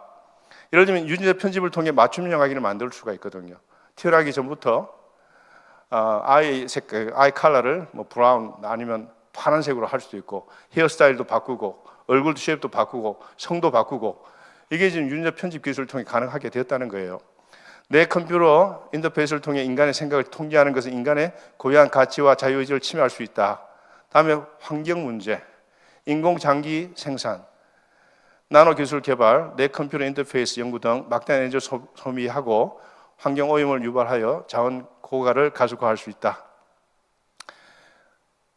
예를 들면 유전자 편집을 통해 맞춤형 아기를 만들 수가 있거든요. 태어나기 전부터 아이 컬러를 뭐 브라운 아니면 파란색으로 할 수도 있고 헤어스타일도 바꾸고 얼굴 쉐입도 바꾸고 성도 바꾸고 이게 지금 유전자 편집 기술을 통해 가능하게 되었다는 거예요. 내 컴퓨터 인터페이스를 통해 인간의 생각을 통제하는 것은 인간의 고유한 가치와 자유의지를 침해할 수 있다. 다음에 환경 문제, 인공장기 생산, 나노 기술 개발, 내 컴퓨터 인터페이스 연구 등 막대한 에너지를 소비하고 환경 오염을 유발하여 자원 고갈을 가속화할 수 있다.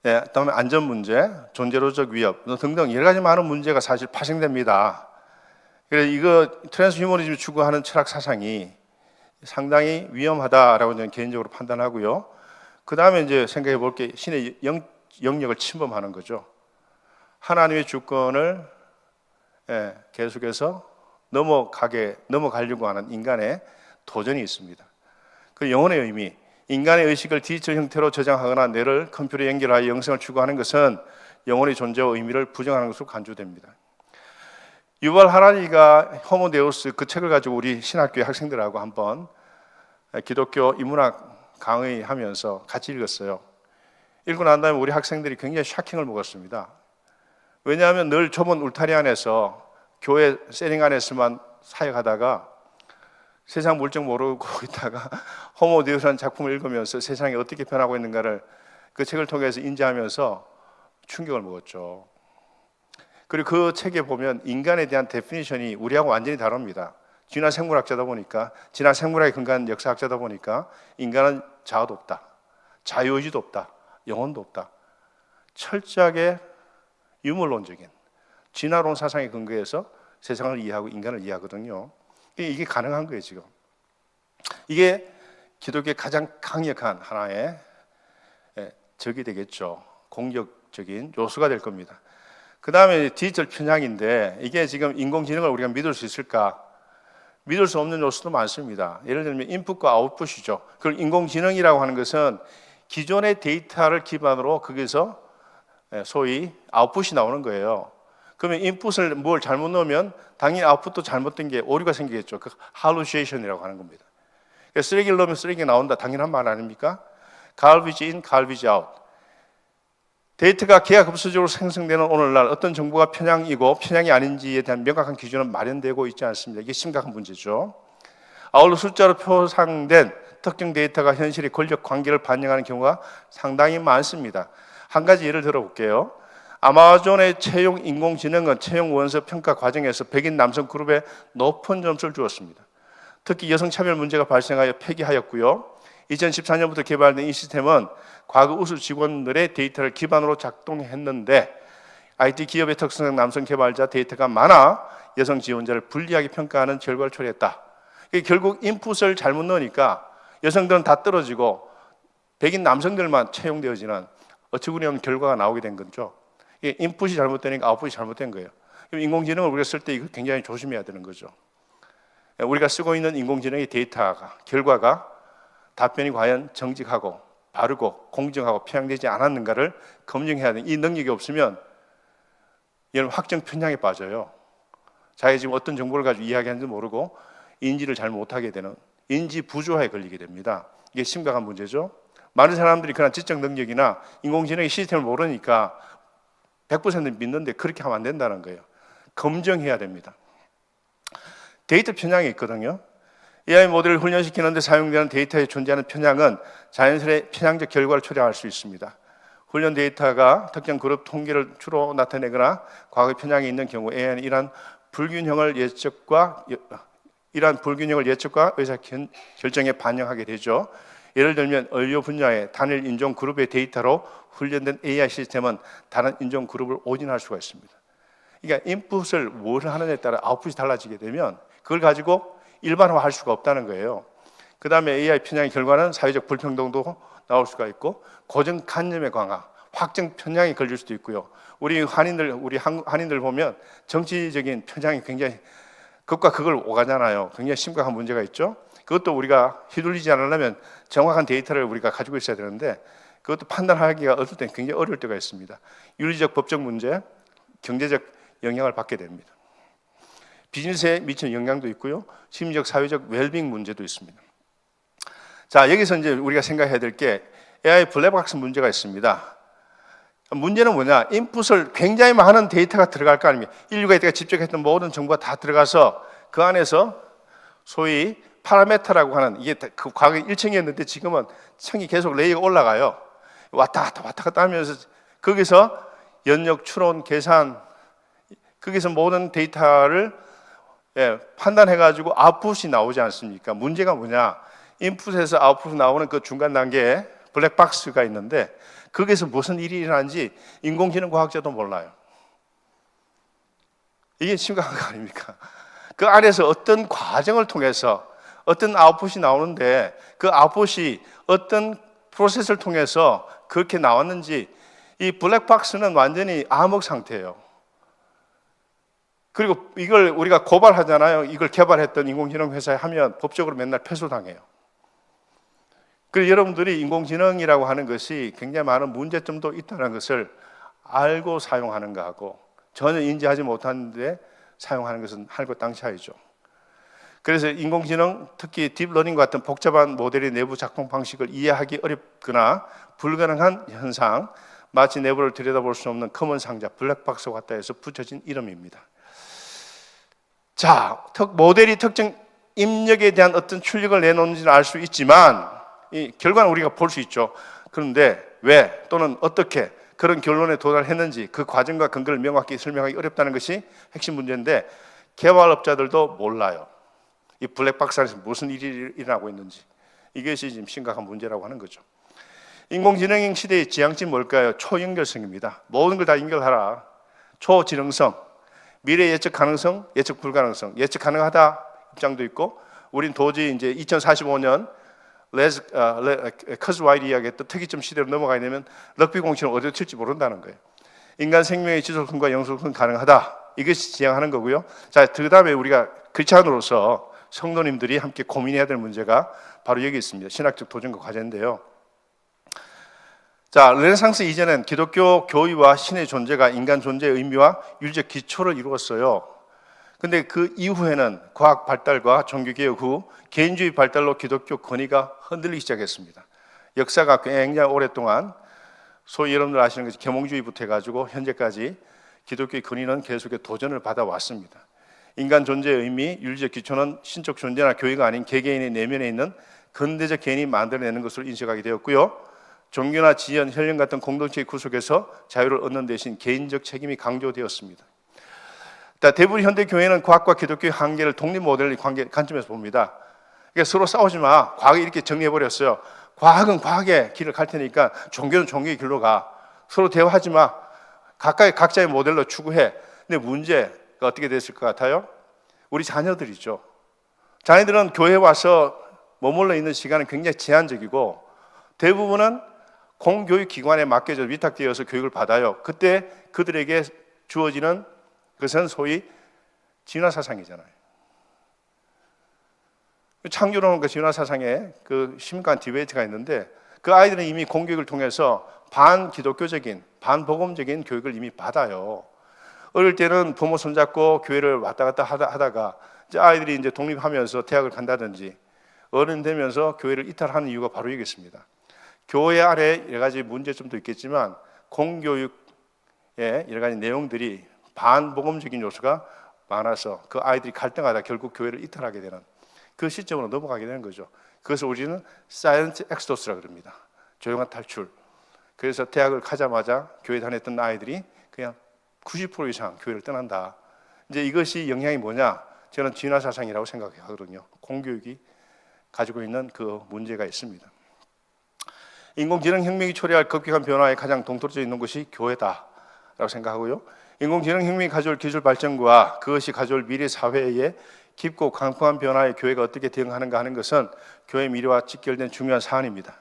네, 다음에 안전 문제, 존재로적 위협 등등 여러 가지 많은 문제가 사실 파생됩니다. 그래서 이거 트랜스휴머니즘이 추구하는 철학 사상이 상당히 위험하다라고 저는 개인적으로 판단하고요. 그 다음에 이제 생각해 볼 게 신의 영역을 침범하는 거죠. 하나님의 주권을 계속해서 넘어가려고 하는 인간의 도전이 있습니다. 그 영혼의 의미, 인간의 의식을 디지털 형태로 저장하거나 뇌를 컴퓨터에 연결하여 영성을 추구하는 것은 영혼의 존재와 의미를 부정하는 것으로 간주됩니다. 유발 하라리가 호모데우스 그 책을 가지고 우리 신학교의 학생들하고 한번 기독교 인문학 강의하면서 같이 읽었어요. 읽고 난 다음에 우리 학생들이 굉장히 샤킹을 먹었습니다. 왜냐하면 늘 좁은 울타리 안에서 교회 세팅 안에서만 사역하다가 세상 물정 모르고 있다가 호모데우스라는 작품을 읽으면서 세상이 어떻게 변하고 있는가를 그 책을 통해서 인지하면서 충격을 먹었죠. 그리고 그 책에 보면 인간에 대한 데피니션이 우리하고 완전히 다릅니다. 진화 생물학자다 보니까, 진화 생물학에 근거한 역사학자다 보니까 인간은 자아도 없다, 자유의지도 없다, 영혼도 없다. 철저하게 유물론적인 진화론 사상에 근거해서 세상을 이해하고 인간을 이해하거든요. 이게 가능한 거예요 지금. 이게 기독교의 가장 강력한 하나의 적이 되겠죠. 공격적인 요소가 될 겁니다. 그 다음에 디지털 편향인데 이게 지금 인공지능을 우리가 믿을 수 있을까? 믿을 수 없는 요소도 많습니다. 예를 들면 인풋과 아웃풋이죠. 그걸 인공지능이라고 하는 것은 기존의 데이터를 기반으로 거기서 소위 아웃풋이 나오는 거예요. 그러면 인풋을 뭘 잘못 넣으면 당연히 아웃풋도 잘못된 게 오류가 생기겠죠. 그 hallucination이라고 하는 겁니다. 쓰레기를 넣으면 쓰레기가 나온다. 당연한 말 아닙니까? garbage in, garbage out. 데이터가 기하급수적으로 생성되는 오늘날 어떤 정보가 편향이고 편향이 아닌지에 대한 명확한 기준은 마련되고 있지 않습니다. 이게 심각한 문제죠. 아울러 숫자로 표상된 특정 데이터가 현실의 권력 관계를 반영하는 경우가 상당히 많습니다. 한 가지 예를 들어볼게요. 아마존의 채용 인공지능은 채용 원서 평가 과정에서 백인 남성 그룹에 높은 점수를 주었습니다. 특히 여성 차별 문제가 발생하여 폐기하였고요. 2014년부터 개발된 이 시스템은 과거 우수 직원들의 데이터를 기반으로 작동했는데 IT 기업의 특성상 남성 개발자 데이터가 많아 여성 지원자를 불리하게 평가하는 결과를 초래했다. 결국 인풋을 잘못 넣으니까 여성들은 다 떨어지고 백인 남성들만 채용되어지는 어처구니없는 결과가 나오게 된 거죠. 인풋이 잘못되니까 아웃풋이 잘못된 거예요. 인공지능을 우리가 쓸 때 이거 굉장히 조심해야 되는 거죠. 우리가 쓰고 있는 인공지능의 데이터가 결과가 답변이 과연 정직하고 바르고 공정하고 편향되지 않았는가를 검증해야 되는 이 능력이 없으면 여러분 확정 편향에 빠져요. 자기가 지금 어떤 정보를 가지고 이야기하는지 모르고 인지를 잘 못하게 되는 인지 부조화에 걸리게 됩니다. 이게 심각한 문제죠. 많은 사람들이 그런 지적 능력이나 인공지능의 시스템을 모르니까 100% 믿는데 그렇게 하면 안 된다는 거예요. 검증해야 됩니다. 데이터 편향이 있거든요. AI 모델을 훈련시키는 데 사용되는 데이터에 존재하는 편향은 자연스레 편향적 결과를 초래할 수 있습니다. 훈련 데이터가 특정 그룹 통계를 주로 나타내거나 과거 편향이 있는 경우 AI는 이러한 불균형을 예측과 의사 결정에 반영하게 되죠. 예를 들면 의료 분야의 단일 인종 그룹의 데이터로 훈련된 AI 시스템은 다른 인종 그룹을 오진할 수가 있습니다. 그러니까 인풋을 뭘 하느냐에 따라 아웃풋이 달라지게 되면 그걸 가지고 일반화할 수가 없다는 거예요. 그 다음에 AI 편향의 결과는 사회적 불평등도 나올 수가 있고 고정관념의 강화, 확정 편향이 걸릴 수도 있고요. 우리 한인들 보면 정치적인 편향이 굉장히 극과 극을 오가잖아요. 굉장히 심각한 문제가 있죠. 그것도 우리가 휘둘리지 않으려면 정확한 데이터를 우리가 가지고 있어야 되는데 그것도 판단하기가 어떨 땐 굉장히 어려울 때가 있습니다. 윤리적 법적 문제, 경제적 영향을 받게 됩니다. 비즈니스에 미치는 영향도 있고요. 심리적 사회적 웰빙 문제도 있습니다. 자, 여기서 이제 우리가 생각해야 될 게 AI 블랙박스 문제가 있습니다. 문제는 뭐냐? 인풋을 굉장히 많은 데이터가 들어갈 거 아닙니까? 인류가 이때가 집적했던 모든 정보가 다 들어가서 그 안에서 소위 파라메터라고 하는, 이게 그 과거에 1층이었는데 지금은 층이 계속 레이어가 올라가요. 왔다 갔다 하면서 거기서 연역, 추론, 계산, 거기서 모든 데이터를 판단해가지고 아웃풋이 나오지 않습니까? 문제가 뭐냐? 인풋에서 아웃풋 나오는 그 중간 단계에 블랙박스가 있는데 거기서 무슨 일이 일어나는지 인공지능 과학자도 몰라요. 이게 심각한 거 아닙니까? 그 안에서 어떤 과정을 통해서 어떤 아웃풋이 나오는데 그 아웃풋이 어떤 프로세스를 통해서 그렇게 나왔는지, 이 블랙박스는 완전히 암흑 상태예요. 그리고 이걸 우리가 고발하잖아요. 이걸 개발했던 인공지능 회사에 하면 법적으로 맨날 패소당해요. 그래서 여러분들이 인공지능이라고 하는 것이 굉장히 많은 문제점도 있다는 것을 알고 사용하는 거하고 전혀 인지하지 못하는데 사용하는 것은 할것 당차이죠. 그래서 인공지능, 특히 딥러닝 같은 복잡한 모델의 내부 작동 방식을 이해하기 어렵거나 불가능한 현상, 마치 내부를 들여다볼 수 없는 검은 상자, 블랙박스 같다 해서 붙여진 이름입니다. 자, 모델이 특정 입력에 대한 어떤 출력을 내놓는지는 알 수 있지만 이 결과는 우리가 볼 수 있죠. 그런데 왜 또는 어떻게 그런 결론에 도달했는지 그 과정과 근거를 명확히 설명하기 어렵다는 것이 핵심 문제인데 개발업자들도 몰라요. 이 블랙박스 안에서 무슨 일이 일어나고 있는지. 이것이 지금 심각한 문제라고 하는 거죠. 인공지능 시대의 지향점이 뭘까요? 초연결성입니다. 모든 걸 다 연결하라. 초지능성, 미래 예측 가능성, 예측 불가능성. 예측 가능하다 입장도 있고, 우린 도저히 이제 2045년 커즈 와이드 이야기했던 특이점 시대로 넘어가게 되면 럭비 공치는 어디로 튈지 모른다는 거예요. 인간 생명의 지속성과 영속성 가능하다. 이것이 지향하는 거고요. 자, 그 다음에 우리가 크리스찬으로서 성도님들이 함께 고민해야 될 문제가 바로 여기 있습니다. 신학적 도전과 과제인데요. 자, 르네상스 이전엔 기독교 교의와 신의 존재가 인간 존재의 의미와 윤리적 기초를 이루었어요. 근데 그 이후에는 과학 발달과 종교개혁 후 개인주의 발달로 기독교 권위가 흔들리기 시작했습니다. 역사가 굉장히 오랫동안 소위 여러분들 아시는 것이 계몽주의부터 해가지고 현재까지 기독교의 권위는 계속해 도전을 받아왔습니다. 인간 존재의 의미, 윤리적 기초는 신적 존재나 교회가 아닌 개개인의 내면에 있는 근대적 개인이 만들어내는 것으로 인식하게 되었고요. 종교나 지연, 혈연 같은 공동체의 구속에서 자유를 얻는 대신 개인적 책임이 강조되었습니다. 대부분 현대 교회는 과학과 기독교의 한계를 독립 모델의 관점에서 봅니다. 그러니까 서로 싸우지 마. 과학이 이렇게 정리해버렸어요. 과학은 과학의 길을 갈 테니까 종교는 종교의 길로 가. 서로 대화하지 마. 각자의 모델로 추구해. 근데 문제가 어떻게 됐을 것 같아요? 우리 자녀들이죠. 자녀들은 교회에 와서 머물러 있는 시간은 굉장히 제한적이고 대부분은 공교육기관에 맡겨져 위탁되어서 교육을 받아요. 그때 그들에게 주어지는 그것은 소위 진화사상이잖아요. 창조론과 진화사상에 그 심각한 디베이트가 있는데 그 아이들은 이미 공교육을 통해서 반기독교적인, 반복음적인 교육을 이미 받아요. 어릴 때는 부모 손잡고 교회를 왔다 갔다 하다가 이제 아이들이 이제 독립하면서 대학을 간다든지 어른 되면서 교회를 이탈하는 이유가 바로 여기 있습니다. 교회 안에 여러 가지 문제점도 있겠지만 공교육의 여러 가지 내용들이 반복음적인 요소가 많아서 그 아이들이 갈등하다 결국 교회를 이탈하게 되는 그 시점으로 넘어가게 되는 거죠. 그것을 우리는 사이런트 엑소더스라고 그럽니다. 조용한 탈출. 그래서 대학을 가자마자 교회 다녔던 아이들이 그냥 90% 이상 교회를 떠난다. 이제 이것이 영향이 뭐냐? 저는 진화사상이라고 생각하거든요. 공교육이 가지고 있는 그 문제가 있습니다. 인공지능 혁명이 초래할 급격한 변화에 가장 동떨어져 있는 것이 교회다라고 생각하고요. 인공지능 혁명이 가져올 기술 발전과 그것이 가져올 미래 사회의 깊고 강력한 변화에 교회가 어떻게 대응하는가 하는 것은 교회 미래와 직결된 중요한 사안입니다.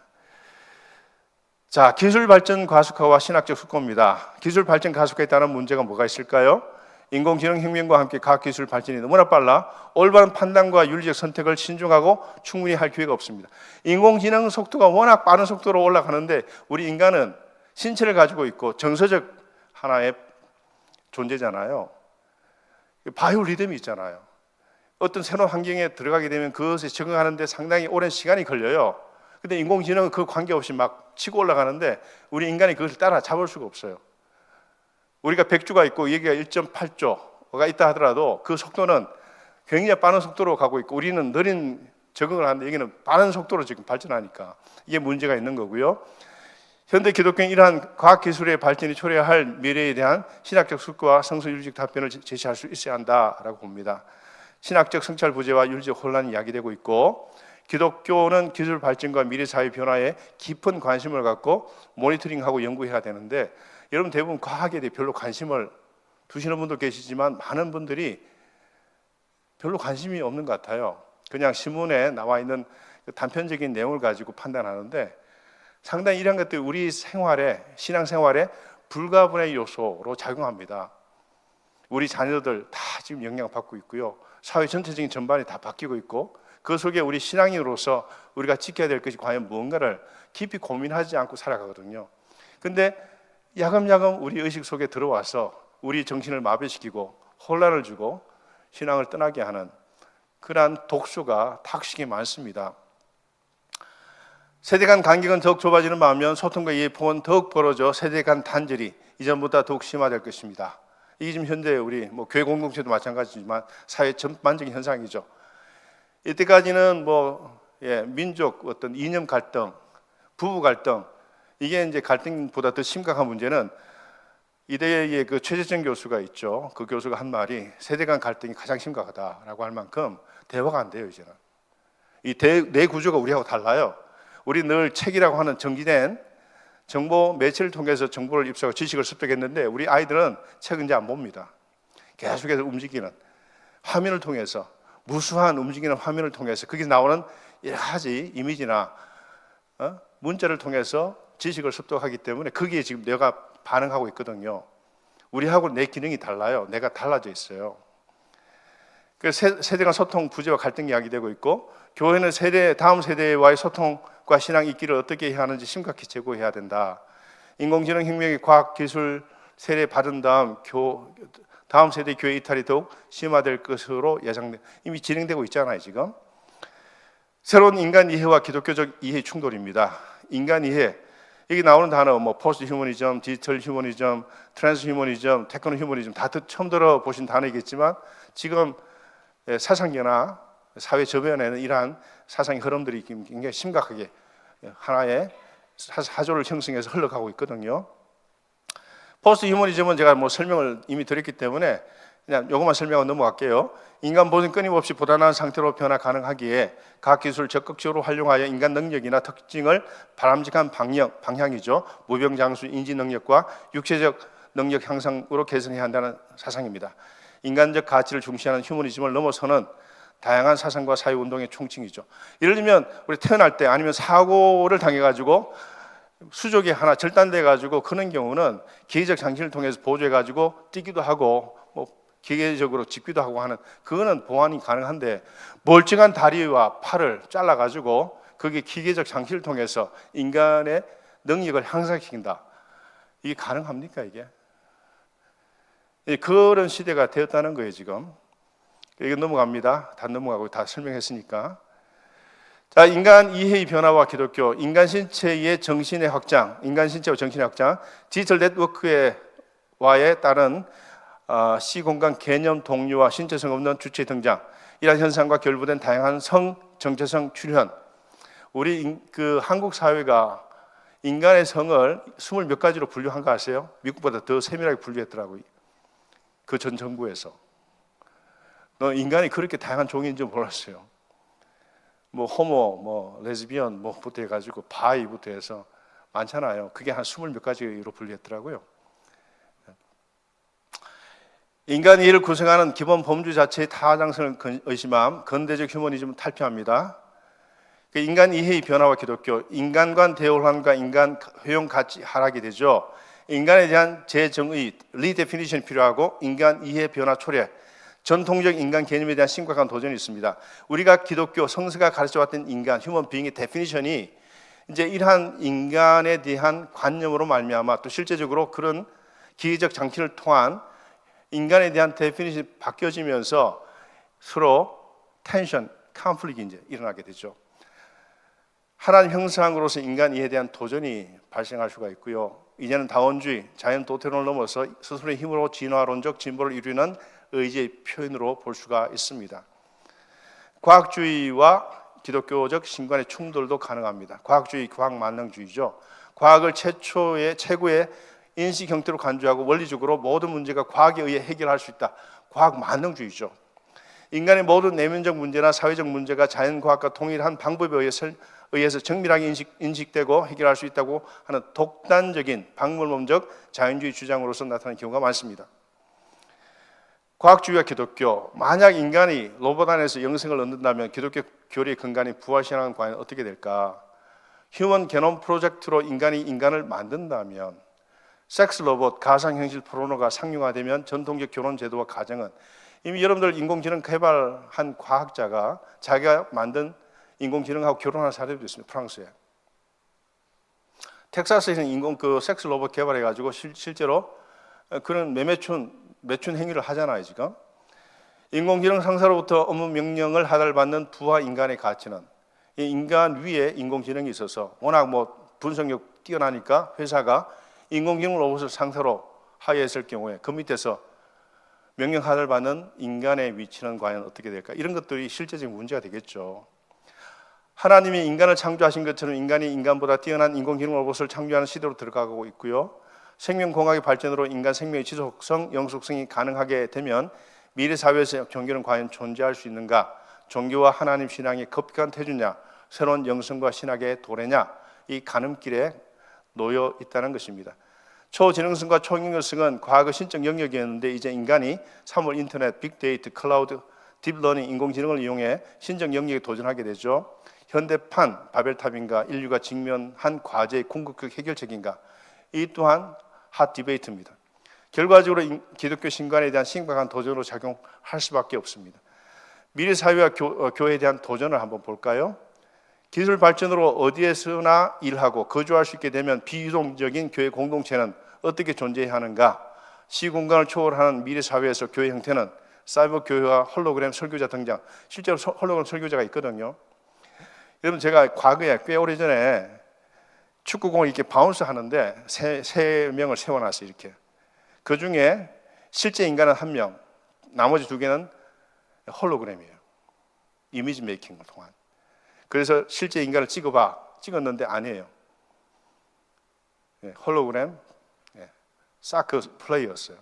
자, 기술 발전 가속화와 신학적 숙고입니다. 기술 발전 가속화에 따른 문제가 뭐가 있을까요? 인공지능 혁명과 함께 과학기술 발전이 너무나 빨라 올바른 판단과 윤리적 선택을 신중하고 충분히 할 기회가 없습니다. 인공지능 속도가 워낙 빠른 속도로 올라가는데 우리 인간은 신체를 가지고 있고 정서적 하나의 존재잖아요. 바이오 리듬이 있잖아요. 어떤 새로운 환경에 들어가게 되면 그것에 적응하는 데 상당히 오랜 시간이 걸려요. 근데 인공지능은 그 관계없이 막 치고 올라가는데 우리 인간이 그것을 따라 잡을 수가 없어요. 우리가 100조가 있고 여기가 1.8조가 있다 하더라도 그 속도는 굉장히 빠른 속도로 가고 있고 우리는 느린 적응을 하는데 여기는 빠른 속도로 지금 발전하니까 이게 문제가 있는 거고요. 현대 기독교는 이러한 과학기술의 발전이 초래할 미래에 대한 신학적 숙고와 성서윤리적 답변을 제시할 수 있어야 한다라고 봅니다. 신학적 성찰 부재와 윤리적 혼란이 야기되고 있고 기독교는 기술 발전과 미래 사회 변화에 깊은 관심을 갖고 모니터링하고 연구해야 되는데 여러분 대부분 과학에 대해 별로 관심을 두시는 분도 계시지만 많은 분들이 별로 관심이 없는 것 같아요. 그냥 신문에 나와 있는 단편적인 내용을 가지고 판단하는데 상당히 이런 것들이 우리 생활에 신앙생활에 불가분의 요소로 작용합니다. 우리 자녀들 다 지금 영향받고 있고요. 사회 전체적인 전반이 다 바뀌고 있고 그 속에 우리 신앙인으로서 우리가 지켜야 될 것이 과연 무언가를 깊이 고민하지 않고 살아가거든요. 근데 야금야금 우리 의식 속에 들어와서 우리 정신을 마비시키고 혼란을 주고 신앙을 떠나게 하는 그러한 독소가 탁식이 많습니다. 세대 간 간격은 더욱 좁아지는 반면 소통과 이해 폭은 더욱 벌어져 세대 간 단절이 이전보다 더욱 심화될 것입니다. 이게 지금 현재 우리 교회 공동체도 마찬가지지만 사회 전반적인 현상이죠. 이때까지는 민족 어떤 이념 갈등, 부부 갈등 이게 이제 갈등보다 더 심각한 문제는 이대의 그 최재정 교수가 있죠. 그 교수가 한 말이 세대 간 갈등이 가장 심각하다라고 할 만큼 대화가 안 돼요 이제는. 이 내 구조가 우리하고 달라요. 우리 늘 책이라고 하는 정기된 정보 매체를 통해서 정보를 입수하고 지식을 습득했는데 우리 아이들은 책은 이제 안 봅니다. 계속해서 움직이는 화면을 통해서 무수한 움직이는 화면을 통해서 거기서 나오는 여러 가지 이미지나 문자를 통해서 지식을 습득하기 때문에 거기에 지금 내가 반응하고 있거든요. 우리하고 내 기능이 달라요. 내가 달라져 있어요. 그래서 세대 간 소통 부재와 갈등이 야기되고 있고 교회는 다음 세대와의 소통과 신앙 있기를 어떻게 해야 하는지 심각히 제고해야 된다. 인공지능 혁명의 과학 기술 세례 받은 다음 세대 교회 이탈이 더욱 심화될 것으로 이미 진행되고 있잖아요 지금. 새로운 인간 이해와 기독교적 이해 충돌입니다. 인간 이해 여기 나오는 단어 포스트 휴머니즘, 디지털 휴머니즘, 트랜스 휴머니즘, 테크노 휴머니즘 다 처음 들어보신 단어이겠지만 지금 사상계나 사회 저변에는 이러한 사상의 흐름들이 굉장히 심각하게 하나의 사조를 형성해서 흘러가고 있거든요. 포스트 휴머니즘은 제가 설명을 이미 드렸기 때문에 그냥 이것만 설명하고 넘어갈게요. 인간 모든 끊임없이 보완한 상태로 변화 가능하기에 각 기술을 적극적으로 활용하여 인간 능력이나 특징을 바람직한 방향이죠. 무병장수 인지 능력과 육체적 능력 향상으로 개선해야 한다는 사상입니다. 인간적 가치를 중시하는 휴머니즘을 넘어서는 다양한 사상과 사회운동의 총칭이죠. 예를 들면 우리 태어날 때 아니면 사고를 당해가지고 수족이 하나 절단돼가지고 그런 경우는 기계적 장치를 통해서 보조해가지고 뛰기도 하고 기계적으로 짚기도 하고 하는 그거는 보완이 가능한데 멀쩡한 다리와 팔을 잘라가지고 그게 기계적 장치를 통해서 인간의 능력을 향상시킨다. 이게 가능합니까 이게? 그런 시대가 되었다는 거예요 지금. 이거 넘어갑니다. 다 넘어가고 다 설명했으니까. 자, 인간 이해의 변화와 기독교, 인간 신체의 정신의 확장, 인간 신체와 정신의 확장, 디지털 네트워크와에 따른 시공간 개념 동료와 신체성 없는 주체 등장, 이러한 현상과 결부된 다양한 성, 정체성 출현. 우리 한국 사회가 인간의 성을 20몇 가지로 분류한 거 아세요? 미국보다 더 세밀하게 분류했더라고요. 그 전 정부에서. 인간이 그렇게 다양한 종인 줄 몰랐어요. 호모, 레즈비언, 부터 해가지고 바이부터 해서 많잖아요. 그게 한 20몇 가지로 분류했더라고요. 인간 이해를 구성하는 기본 범주 자체의 타당성을 의심함, 근대적 휴머니즘을 탈피합니다. 인간 이해의 변화와 기독교, 인간 간 대혼란과 인간 효용 가치 하락이 되죠. 인간에 대한 재정의, 리데피니션이 필요하고 인간 이해 변화 초래, 전통적 인간 개념에 대한 심각한 도전이 있습니다. 우리가 기독교 성서가 가르쳐왔던 인간, 휴먼 비잉의 데피니션이 이제 이러한 인간에 대한 관념으로 말미암아 또 실제적으로 그런 기계적 장치를 통한 인간에 대한 데피니션이 바뀌어지면서 서로 텐션, 컨플릭이 이제 일어나게 되죠. 하나님 형상으로서 인간 이해에 대한 도전이 발생할 수가 있고요. 이제는 다원주의, 자연 도태론을 넘어서 스스로의 힘으로 진화론적 진보를 이루는 의지의 표현으로 볼 수가 있습니다. 과학주의와 기독교적 신관의 충돌도 가능합니다. 과학주의, 과학만능주의죠. 과학을 최고의 인식 형태로 간주하고 원리적으로 모든 문제가 과학에 의해 해결할 수 있다. 과학만능주의죠. 인간의 모든 내면적 문제나 사회적 문제가 자연과학과 동일한 방법에 의해서 정밀하게 인식되고 해결할 수 있다고 하는 독단적인 박물범적 자연주의 주장으로서 나타나는 경우가 많습니다. 과학주의와 기독교, 만약 인간이 로봇 안에서 영생을 얻는다면 기독교 교리의 근간인 부활신앙은 과연 어떻게 될까? 휴먼 게놈 프로젝트로 인간이 인간을 만든다면, 섹스 로봇, 가상현실 포르노가 상용화되면 전통적 결혼 제도와 가정은, 이미 여러분들 인공지능 개발한 과학자가 자기가 만든 인공지능하고 결혼한 사례도 있습니다. 프랑스에. 텍사스에서는 섹스 로봇 개발해가지고 실제로 그런 매춘 행위를 하잖아요, 지금. 인공지능 상사로부터 업무 명령을 하달받는 부하 인간의 가치는, 이 인간 위에 인공지능이 있어서 워낙 분석력 뛰어나니까 회사가 인공지능 로봇을 상사로 하야했을 경우에 그 밑에서 명령 하달받는 인간의 위치는 과연 어떻게 될까? 이런 것들이 실제적인 문제가 되겠죠. 하나님이 인간을 창조하신 것처럼 인간이 인간보다 뛰어난 인공지능 로봇을 창조하는 시대로 들어가고 있고요. 생명공학의 발전으로 인간 생명의 지속성, 영속성이 가능하게 되면 미래 사회에서 종교는 과연 존재할 수 있는가? 종교와 하나님 신앙이 급격한 태주냐? 새로운 영성과 신학의 도래냐? 이 가늠길에 놓여 있다는 것입니다. 초지능성과 초경력성은 과거의 신적 영역이었는데 이제 인간이 3월 인터넷, 빅데이터, 클라우드, 딥러닝, 인공지능을 이용해 신적 영역에 도전하게 되죠. 현대판 바벨탑인가? 인류가 직면한 과제의 궁극적 해결책인가? 이 또한 핫 디베이트입니다. 결과적으로 기독교 신관에 대한 심각한 도전으로 작용할 수밖에 없습니다. 미래 사회와 교회에 대한 도전을 한번 볼까요? 기술 발전으로 어디에서나 일하고 거주할 수 있게 되면 비유동적인 교회 공동체는 어떻게 존재해야 하는가? 시공간을 초월하는 미래 사회에서 교회 형태는 사이버 교회와 홀로그램 설교자 등장. 실제로 홀로그램 설교자가 있거든요. 여러분, 제가 과거에 꽤 오래전에 축구공을 이렇게 바운스 하는데 세 명을 세워놨어요. 이렇게. 그 중에 실제 인간은 1명, 나머지 2개는 홀로그램이에요. 이미지 메이킹을 통한. 그래서 실제 인간을 찍었는데 아니에요. 홀로그램 사크 플레이였어요.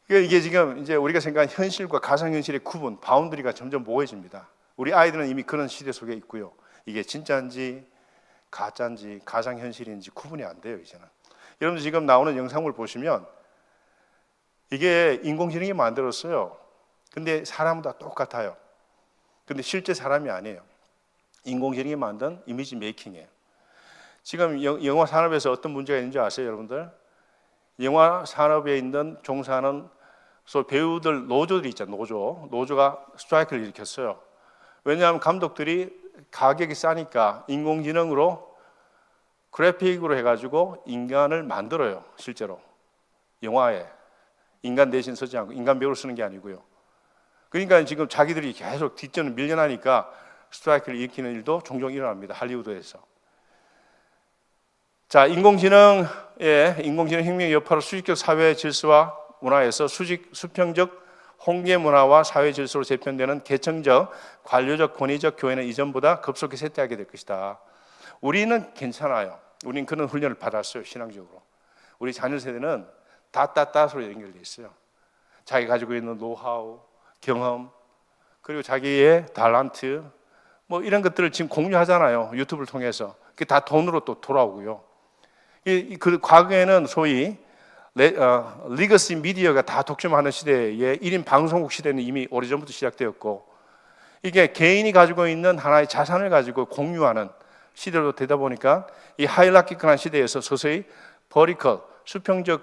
이게 지금 이제 우리가 생각하는 현실과 가상현실의 구분, 바운더리가 점점 모호해집니다. 우리 아이들은 이미 그런 시대 속에 있고요. 이게 진짜인지 가짜인지 가상현실인지 구분이 안 돼요, 이제는. 여러분들 지금 나오는 영상을 보시면 이게 인공지능이 만들었어요. 근데 사람과 똑같아요. 근데 실제 사람이 아니에요. 인공지능이 만든 이미지 메이킹이에요. 지금 영화 산업에서 어떤 문제가 있는지 아세요, 여러분들? 영화 산업에 있는 종사하는 배우들 노조들이 있잖아요. 노조가 스트라이크를 일으켰어요. 왜냐하면 감독들이 가격이 싸니까 인공지능으로 그래픽으로 해가지고 인간을 만들어요. 실제로 영화에 인간 대신 쓰지 않고 인간 배우를 쓰는 게 아니고요. 그러니까 지금 자기들이 계속 뒷전을 밀려나니까 스트라이크를 일으키는 일도 종종 일어납니다. 할리우드에서. 자, 인공지능 혁명의 여파로 수직적 사회 질서와 문화에서 수평적 홍계 문화와 사회 질서로 재편되는 계층적, 관료적, 권위적 교회는 이전보다 급속히 쇠퇴하게 될 것이다. 우리는 괜찮아요. 우리는 그런 훈련을 받았어요, 신앙적으로. 우리 자녀 세대는 다따따로 연결돼 있어요. 자기 가지고 있는 노하우, 경험, 그리고 자기의 탤런트, 이런 것들을 지금 공유하잖아요. 유튜브를 통해서. 그게 다 돈으로 또 돌아오고요. 그 과거에는 소위 리거시 미디어가 다 독점하는 시대에 1인 방송국 시대는 이미 오래전부터 시작되었고, 이게 개인이 가지고 있는 하나의 자산을 가지고 공유하는 시대로 되다 보니까 이 하이라키컬한 시대에서 서서히 버리컬, 수평적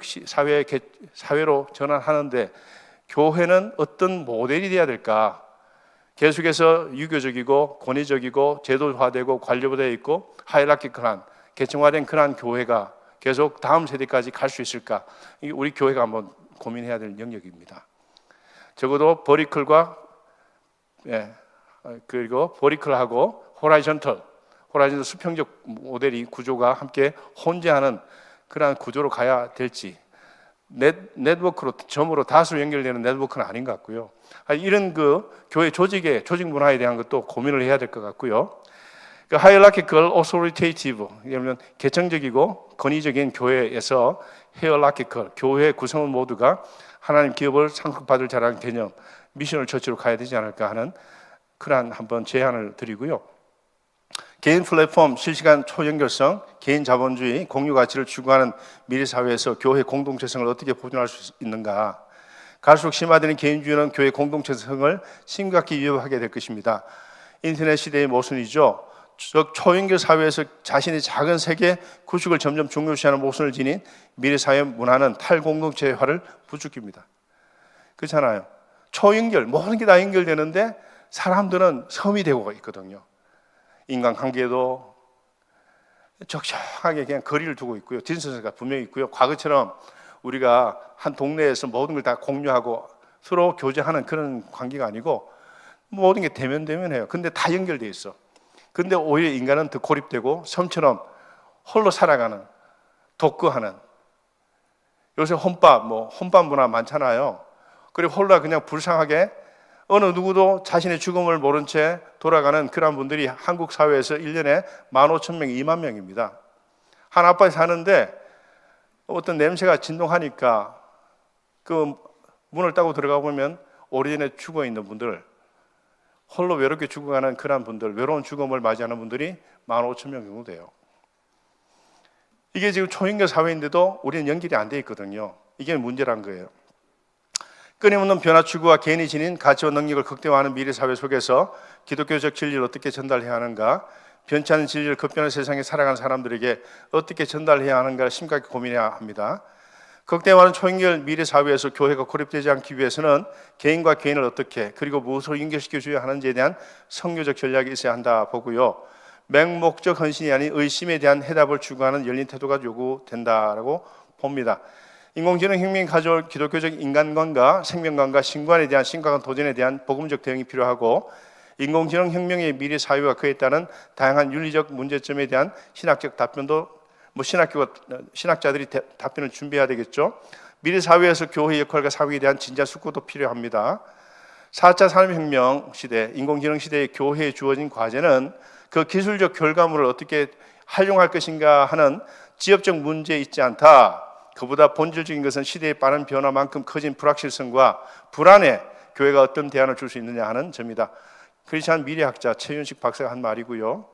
사회로 전환하는데 교회는 어떤 모델이 돼야 될까? 계속해서 유교적이고 권위적이고 제도화되고 관료화되어 있고 하이라키컬한 계층화된 그러한 교회가 계속 다음 세대까지 갈 수 있을까? 우리 교회가 한번 고민해야 될 영역입니다. 적어도 버리컬과 그리고 버리컬하고 호라이전털, 호라이즌 수평적 모델이 구조가 함께 혼재하는 그러한 구조로 가야 될지, 네트워크로 점으로 다수로 연결되는 네트워크는 아닌 것 같고요. 이런 그 교회 조직의 조직 문화에 대한 것도 고민을 해야 될 것 같고요. 그 hierarchical authoritative, 그러면 계층적이고 권위적인 교회에서 hierarchical, 교회 구성원 모두가 하나님 기업을 상급받을 자라는 개념, 미션을 처치로 가야 되지 않을까 하는 그러한 한번 제안을 드리고요. 개인 플랫폼, 실시간 초연결성, 개인 자본주의, 공유 가치를 추구하는 미래 사회에서 교회 공동체성을 어떻게 보존할 수 있는가? 갈수록 심화되는 개인주의는 교회 공동체성을 심각히 위협하게 될 것입니다. 인터넷 시대의 모순이죠. 초연결 사회에서 자신의 작은 세계 구축을 점점 중요시하는 모순을 지닌 미래 사회 문화는 탈공동체화를 부추깁니다. 그렇잖아요. 초연결, 모든 게 다 연결되는데 사람들은 섬이 되고 있거든요. 인간관계도 적적하게 그냥 거리를 두고 있고요. 딘스가 분명히 있고요. 과거처럼 우리가 한 동네에서 모든 걸 다 공유하고 서로 교제하는 그런 관계가 아니고 모든 게 대면대면해요. 근데 다 연결돼 있어. 근데 오히려 인간은 더 고립되고 섬처럼 홀로 살아가는, 독거하는. 요새 혼밥 문화 많잖아요. 그리고 홀로 그냥 불쌍하게 어느 누구도 자신의 죽음을 모른 채 돌아가는 그런 분들이 한국 사회에서 1년에 15,000명, 2만 명입니다. 한 아파트에 사는데 어떤 냄새가 진동하니까 그 문을 따고 들어가 보면 오래전에 죽어 있는 분들, 홀로 외롭게 죽어가는 그런 분들, 외로운 죽음을 맞이하는 분들이 15,000명 정도 돼요. 이게 지금 초연결 사회인데도 우리는 연결이 안 돼 있거든요. 이게 문제란 거예요. 끊임없는 변화 추구와 개인이 지닌 가치와 능력을 극대화하는 미래 사회 속에서 기독교적 진리를 어떻게 전달해야 하는가, 변치 않는 진리를 급변한 세상에 살아가는 사람들에게 어떻게 전달해야 하는가를 심각하게 고민해야 합니다. 극대화하는 초연결 미래 사회에서 교회가 고립되지 않기 위해서는 개인과 개인을 어떻게 그리고 무엇으로 연결시켜줘야 하는지에 대한 선교적 전략이 있어야 한다 보고요. 맹목적 헌신이 아닌 의심에 대한 해답을 추구하는 열린 태도가 요구된다라고 봅니다. 인공지능 혁명이 가져올 기독교적 인간관과 생명관과 신관에 대한 심각한 도전에 대한 복음적 대응이 필요하고, 인공지능 혁명의 미래 사회와 그에 따른 다양한 윤리적 문제점에 대한 신학적 답변도 신학자들이 답변을 준비해야 되겠죠. 미래 사회에서 교회의 역할과 사회에 대한 진짜 숙고도 필요합니다. 4차 산업혁명 시대, 인공지능 시대의 교회에 주어진 과제는 그 기술적 결과물을 어떻게 활용할 것인가 하는 지역적 문제에 있지 않다. 그보다 본질적인 것은 시대의 빠른 변화만큼 커진 불확실성과 불안에 교회가 어떤 대안을 줄 수 있느냐 하는 점이다. 크리스찬 미래학자 최윤식 박사가 한 말이고요.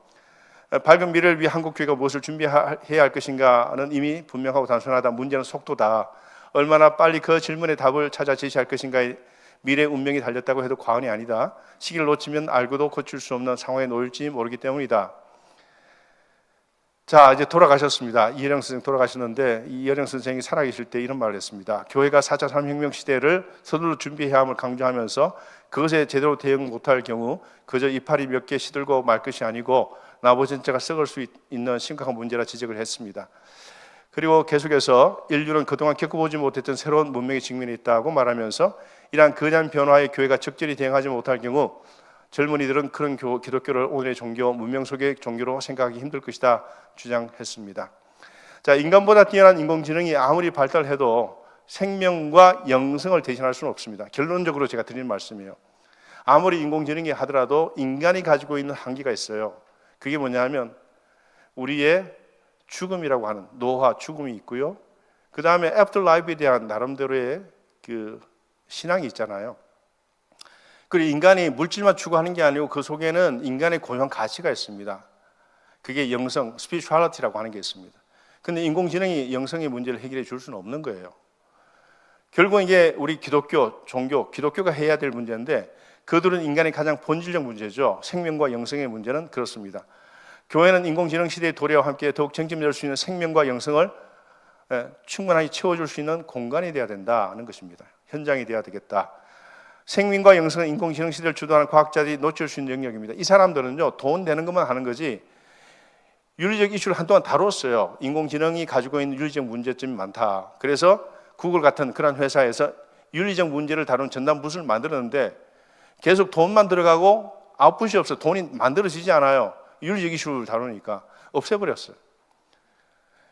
밝은 미래를 위해 한국교회가 무엇을 준비해야 할 것인가는 이미 분명하고 단순하다. 문제는 속도다. 얼마나 빨리 그 질문의 답을 찾아 제시할 것인가에 미래의 운명이 달렸다고 해도 과언이 아니다. 시기를 놓치면 알고도 고칠 수 없는 상황에 놓일지 모르기 때문이다. 자, 이제 돌아가셨습니다. 이혜령 선생 돌아가셨는데, 이혜령 선생이 살아계실 때 이런 말을 했습니다. 교회가 4차 산업혁명 시대를 서둘러 준비해야 함을 강조하면서 그것에 제대로 대응 못할 경우 그저 이파리 몇 개 시들고 말 것이 아니고 나무 전체가 썩을 수 있는 심각한 문제라 지적을 했습니다. 그리고 계속해서 인류는 그동안 겪어보지 못했던 새로운 문명에 직면해 있다고 말하면서 이러한 거대한 변화에 교회가 적절히 대응하지 못할 경우 젊은이들은 그런 기독교를 오늘의 종교, 문명 속의 종교로 생각하기 힘들 것이다 주장했습니다. 자, 인간보다 뛰어난 인공지능이 아무리 발달해도 생명과 영성을 대신할 수는 없습니다. 결론적으로 제가 드리는 말씀이에요. 아무리 인공지능이 하더라도 인간이 가지고 있는 한계가 있어요. 그게 뭐냐면 우리의 죽음이라고 하는 노화, 죽음이 있고요. 그 다음에 애프터라이프에 대한 나름대로의 그 신앙이 있잖아요. 그리고 인간이 물질만 추구하는 게 아니고 그 속에는 인간의 고유한 가치가 있습니다. 그게 영성, spirituality라고 하는 게 있습니다. 근데 인공지능이 영성의 문제를 해결해 줄 수는 없는 거예요. 결국 이게 우리 기독교, 종교, 기독교가 해야 될 문제인데 그들은 인간의 가장 본질적 문제죠. 생명과 영성의 문제는 그렇습니다. 교회는 인공지능 시대의 도래와 함께 더욱 정점될 수 있는 생명과 영성을 충분하게 채워줄 수 있는 공간이 되어야 된다는 것입니다. 현장이 되어야 되겠다. 생명과 영성은 인공지능 시대를 주도하는 과학자들이 놓칠 수 있는 영역입니다. 이 사람들은요, 돈 되는 것만 하는 거지 윤리적 이슈를 한동안 다뤘어요. 인공지능이 가지고 있는 윤리적 문제점이 많다. 그래서 구글 같은 그런 회사에서 윤리적 문제를 다루는 전담 부서를 만들었는데 계속 돈만 들어가고 아웃풋이 없어요. 돈이 만들어지지 않아요. 윤리적 이슈를 다루니까 없애버렸어요.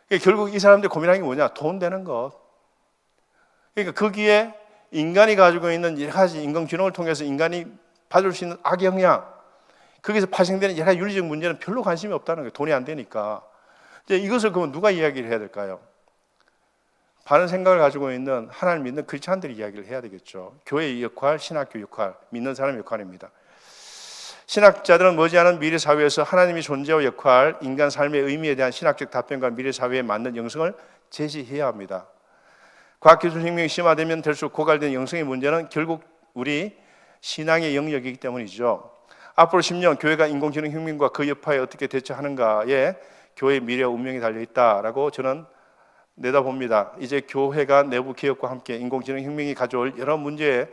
그러니까 결국 이 사람들이 고민하는 게 뭐냐? 돈 되는 것. 그러니까 거기에 인간이 가지고 있는 여러 가지 인공지능을 통해서 인간이 받을 수 있는 악영향, 거기서 파생되는 여러 가지 윤리적 문제는 별로 관심이 없다는 거예요. 돈이 안 되니까. 이제 이것을 그러면 누가 이야기를 해야 될까요? 바른 생각을 가지고 있는 하나님 믿는 크리스찬들이 이야기를 해야 되겠죠. 교회의 역할, 신학교 역할, 믿는 사람의 역할입니다. 신학자들은 머지않은 미래 사회에서 하나님의 존재와 역할, 인간 삶의 의미에 대한 신학적 답변과 미래 사회에 맞는 영성을 제시해야 합니다. 과학기술 혁명이 심화되면 될수록 고갈된 영성의 문제는 결국 우리 신앙의 영역이기 때문이죠. 앞으로 10년 교회가 인공지능 혁명과 그 여파에 어떻게 대처하는가에 교회의 미래와 운명이 달려있다라고 저는 내다봅니다. 이제 교회가 내부 개혁과 함께 인공지능 혁명이 가져올 여러 문제에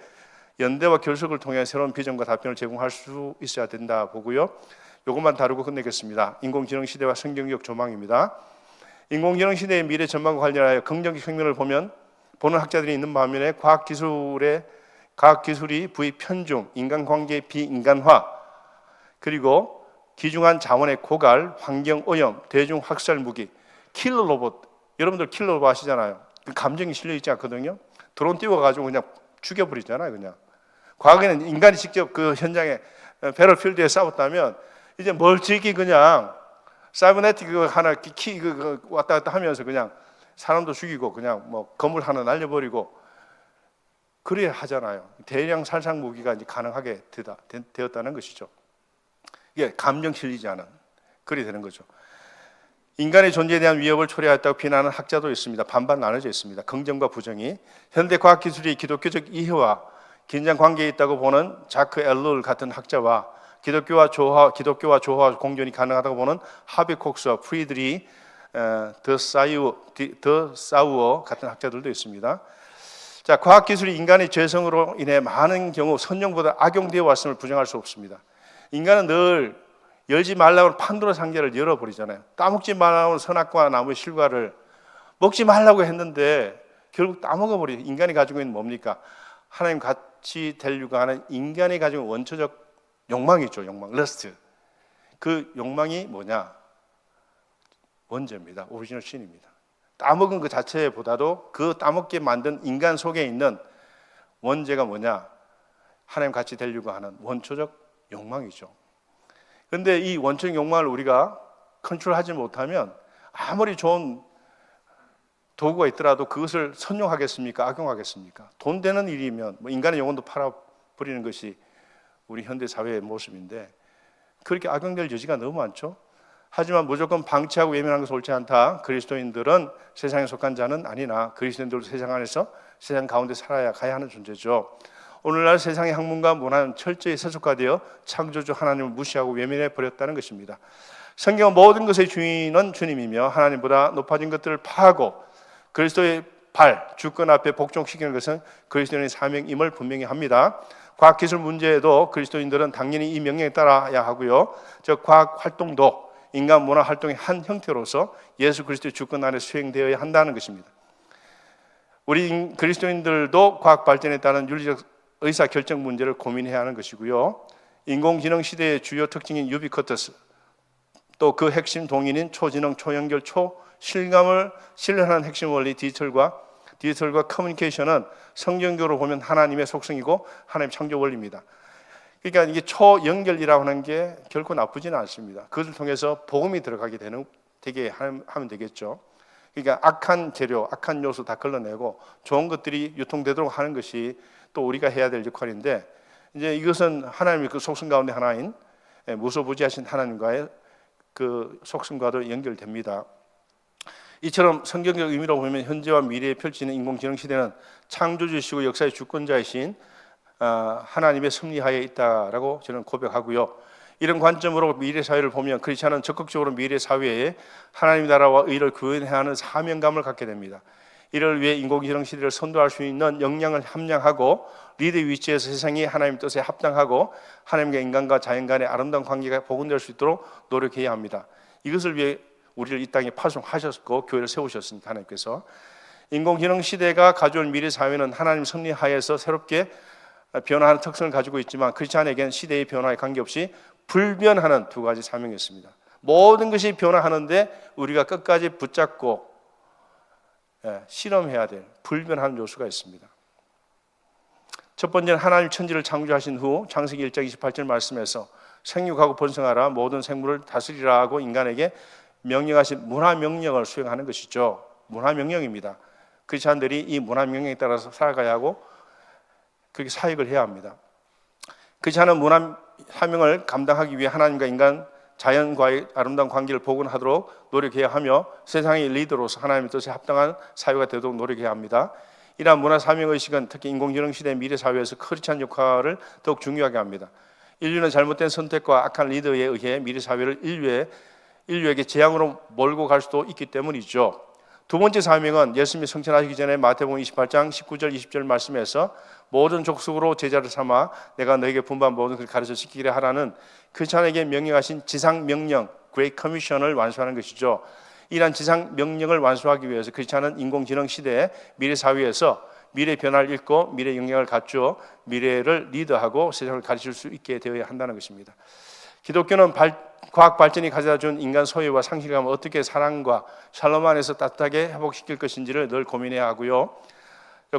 연대와 결속을 통해 새로운 비전과 답변을 제공할 수 있어야 된다 보고요. 이것만 다루고 끝내겠습니다. 인공지능 시대와 성경적 조망입니다. 인공지능 시대의 미래 전망과 관련하여 긍정적 혁명을 보는 학자들이 있는 반면에 과학기술이 부의 편중, 인간관계의 비인간화, 그리고 귀중한 자원의 고갈, 환경오염, 대중학살 무기, 킬러 로봇, 여러분들 킬러 로봇 아시잖아요. 그 감정이 실려있지 않거든요. 드론 띄워가지고 그냥 죽여버리잖아요. 그냥 과거에는 인간이 직접 그 현장에 배럴필드에 싸웠다면 이제 멀찍이 그냥 사이버네틱 하나 왔다 갔다 하면서 그냥 사람도 죽이고 그냥 뭐 건물 하나 날려버리고 그래야 하잖아요. 대량 살상 무기가 이제 가능하게 되었다는 것이죠. 이게 감정 실리지 않은 그리 되는 거죠. 인간의 존재에 대한 위협을 초래했다고 비난하는 학자도 있습니다. 반반 나눠져 있습니다. 긍정과 부정이. 현대 과학기술이 기독교적 이해와 긴장 관계에 있다고 보는 자크 엘룰 같은 학자와 기독교와 조화 공존이 가능하다고 보는 하비 콕스와 프리드리 더 사우어 같은 학자들도 있습니다. 자, 과학기술이 인간의 죄성으로 인해 많은 경우 선용보다 악용되어 왔음을 부정할 수 없습니다. 인간은 늘 열지 말라고 하는 판도라 상자를 열어버리잖아요. 따먹지 말라고 하는 선악과 나무의 실과를 먹지 말라고 했는데 결국 따먹어버리죠. 인간이 가지고 있는 뭡니까? 하나님 같이 되려고 하는 인간이 가지고 있는 원초적 욕망이죠. 욕망, 러스트. 그 욕망이 뭐냐? 원죄입니다. 오리지널 신입니다. 따먹은 그 자체보다도 그 따먹게 만든 인간 속에 있는 원죄가 뭐냐? 하나님 같이 되려고 하는 원초적 욕망이죠. 그런데 이 원초적 욕망을 우리가 컨트롤하지 못하면 아무리 좋은 도구가 있더라도 그것을 선용하겠습니까? 악용하겠습니까? 돈 되는 일이면 뭐 인간의 영혼도 팔아버리는 것이 우리 현대 사회의 모습인데 그렇게 악용될 여지가 너무 많죠. 하지만 무조건 방치하고 외면하는 것은 옳지 않다. 그리스도인들은 세상에 속한 자는 아니나 그리스도인들도 세상 안에서 세상 가운데 살아야 가야 하는 존재죠. 오늘날 세상의 학문과 문화는 철저히 세속화되어 창조주 하나님을 무시하고 외면해 버렸다는 것입니다. 성경은 모든 것의 주인은 주님이며 하나님보다 높아진 것들을 파하고 그리스도의 주권 앞에 복종시키는 것은 그리스도인의 사명임을 분명히 합니다. 과학기술 문제에도 그리스도인들은 당연히 이 명령에 따라야 하고요. 즉 과학 활동도 인간 문화 활동의 한 형태로서 예수 그리스도의 주권 아래 수행되어야 한다는 것입니다. 우리 그리스도인들도 과학 발전에 따른 윤리적 의사결정 문제를 고민해야 하는 것이고요. 인공지능 시대의 주요 특징인 유비쿼터스, 또 그 핵심 동인인 초지능, 초연결, 초실감을 실현하는 핵심 원리 디지털과 커뮤니케이션은 성경적으로 보면 하나님의 속성이고 하나님의 창조 원리입니다. 그러니까 이게 초연결이라고 하는 게 결코 나쁘지는 않습니다. 그것을 통해서 복음이 되게 하면 되겠죠. 그러니까 악한 재료, 악한 요소 다 걸러내고 좋은 것들이 유통되도록 하는 것이 또 우리가 해야 될 역할인데 이제 이것은 하나님의 그 속성 가운데 하나인 무소부지하신 하나님과의 그 속성과도 연결됩니다. 이처럼 성경적 의미로 보면 현재와 미래에 펼치는 인공지능 시대는 창조주시고 역사의 주권자이신 하나님의 섭리하에 있다라고 저는 고백하고요. 이런 관점으로 미래 사회를 보면 크리스찬은 적극적으로 미래 사회에 하나님 나라와 의를 구현해야 하는 사명감을 갖게 됩니다. 이를 위해 인공지능 시대를 선도할 수 있는 역량을 함량하고 리더 위치에서 세상이 하나님 뜻에 합당하고 하나님과 인간과 자연 간의 아름다운 관계가 복원될 수 있도록 노력해야 합니다. 이것을 위해 우리를 이 땅에 파송하셨고 교회를 세우셨으니까 하나님께서 인공지능 시대가 가져올 미래 사회는 하나님 섭리하에서 새롭게 변화하는 특성을 가지고 있지만 크리스찬에게는 시대의 변화에 관계없이 불변하는 두 가지 사명이었습니다. 모든 것이 변화하는데 우리가 끝까지 붙잡고 실험해야 될 불변하는 요소가 있습니다. 첫 번째는 하나님 천지를 창조하신 후 창세기 1장 28절 말씀에서 생육하고 번성하라 모든 생물을 다스리라고 인간에게 명령하신 문화명령을 수행하는 것이죠. 문화명령입니다. 크리스찬들이 이 문화명령에 따라서 살아가야 하고 그렇게 사역을 해야 합니다. 크리스찬은 문화 사명을 감당하기 위해 하나님과 인간, 자연과의 아름다운 관계를 복원하도록 노력해야 하며 세상의 리더로서 하나님의 뜻에 합당한 사회가 되도록 노력해야 합니다. 이러한 문화 사명의식은 특히 인공지능 시대 미래 사회에서 크리스찬 역할을 더욱 중요하게 합니다. 인류는 잘못된 선택과 악한 리더에 의해 미래 사회를 인류에게 재앙으로 몰고 갈 수도 있기 때문이죠. 두 번째 사명은 예수님이 성천하시기 전에 마태복음 28장 19절 20절 말씀에서 모든 족속으로 제자를 삼아 내가 너에게 분부한 모든 것을 가르쳐 지키게 하라는 크리스찬에게 명령하신 지상 명령 Great Commission을 완수하는 것이죠. 이러한 지상 명령을 완수하기 위해서 크리스찬은 인공지능 시대의 미래 사회에서 미래 변화를 읽고 미래 영향을 갖추어 미래를 리더하고 세상을 가르칠 수 있게 되어야 한다는 것입니다. 기독교는 과학 발전이 가져다준 인간 소유와 상실감을 어떻게 사랑과 샬롬 안에서 따뜻하게 회복시킬 것인지를 늘 고민해야 하고요.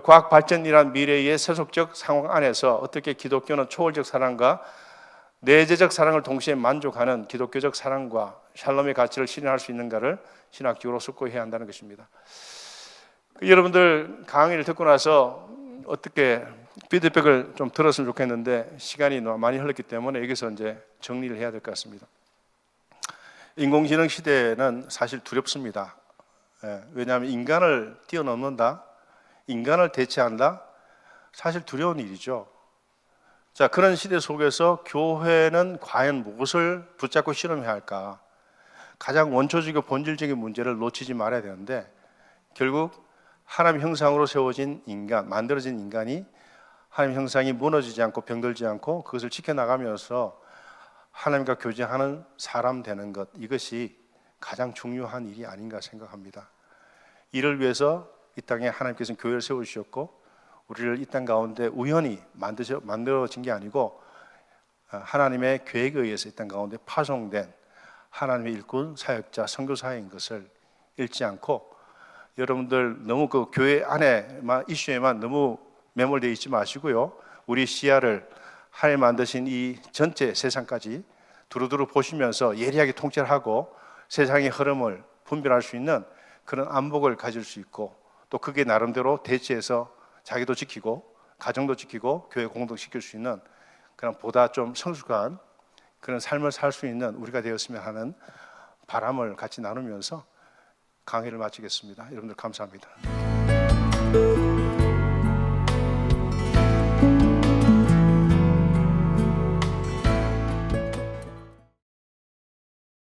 과학 발전이란 미래의 세속적 상황 안에서 어떻게 기독교는 초월적 사랑과 내재적 사랑을 동시에 만족하는 기독교적 사랑과 샬롬의 가치를 실현할 수 있는가를 신학적으로 숙고해야 한다는 것입니다. 여러분들 강의를 듣고 나서 어떻게 피드백을 좀 들었으면 좋겠는데 시간이 많이 흘렀기 때문에 여기서 이제 정리를 해야 될 것 같습니다. 인공지능 시대는 사실 두렵습니다. 왜냐하면 인간을 뛰어넘는다, 인간을 대체한다, 사실 두려운 일이죠. 자, 그런 시대 속에서 교회는 과연 무엇을 붙잡고 실험해야 할까? 가장 원초적이고 본질적인 문제를 놓치지 말아야 되는데 결국 하나님 형상으로 세워진 인간, 만들어진 인간이 하나님 형상이 무너지지 않고 병들지 않고 그것을 지켜나가면서 하나님과 교제하는 사람 되는 것, 이것이 가장 중요한 일이 아닌가 생각합니다. 이를 위해서 이 땅에 하나님께서는 교회를 세우셨고 우리를 이 땅 가운데 우연히 만들어진 게 아니고 하나님의 계획에 의해서 이 땅 가운데 파송된 하나님의 일꾼, 사역자, 선교사인 것을 잃지 않고 여러분들 너무 그 교회 안에만 이슈에만 너무 매몰되어 있지 마시고요. 우리 시야를 하나님 만드신 이 전체 세상까지 두루두루 보시면서 예리하게 통제를 하고 세상의 흐름을 분별할 수 있는 그런 안목을 가질 수 있고 또 그게 나름대로 대체해서 자기도 지키고 가정도 지키고 교회 공동시킬 수 있는 그런 보다 좀 성숙한 그런 삶을 살 수 있는 우리가 되었으면 하는 바람을 같이 나누면서 강의를 마치겠습니다. 여러분들 감사합니다.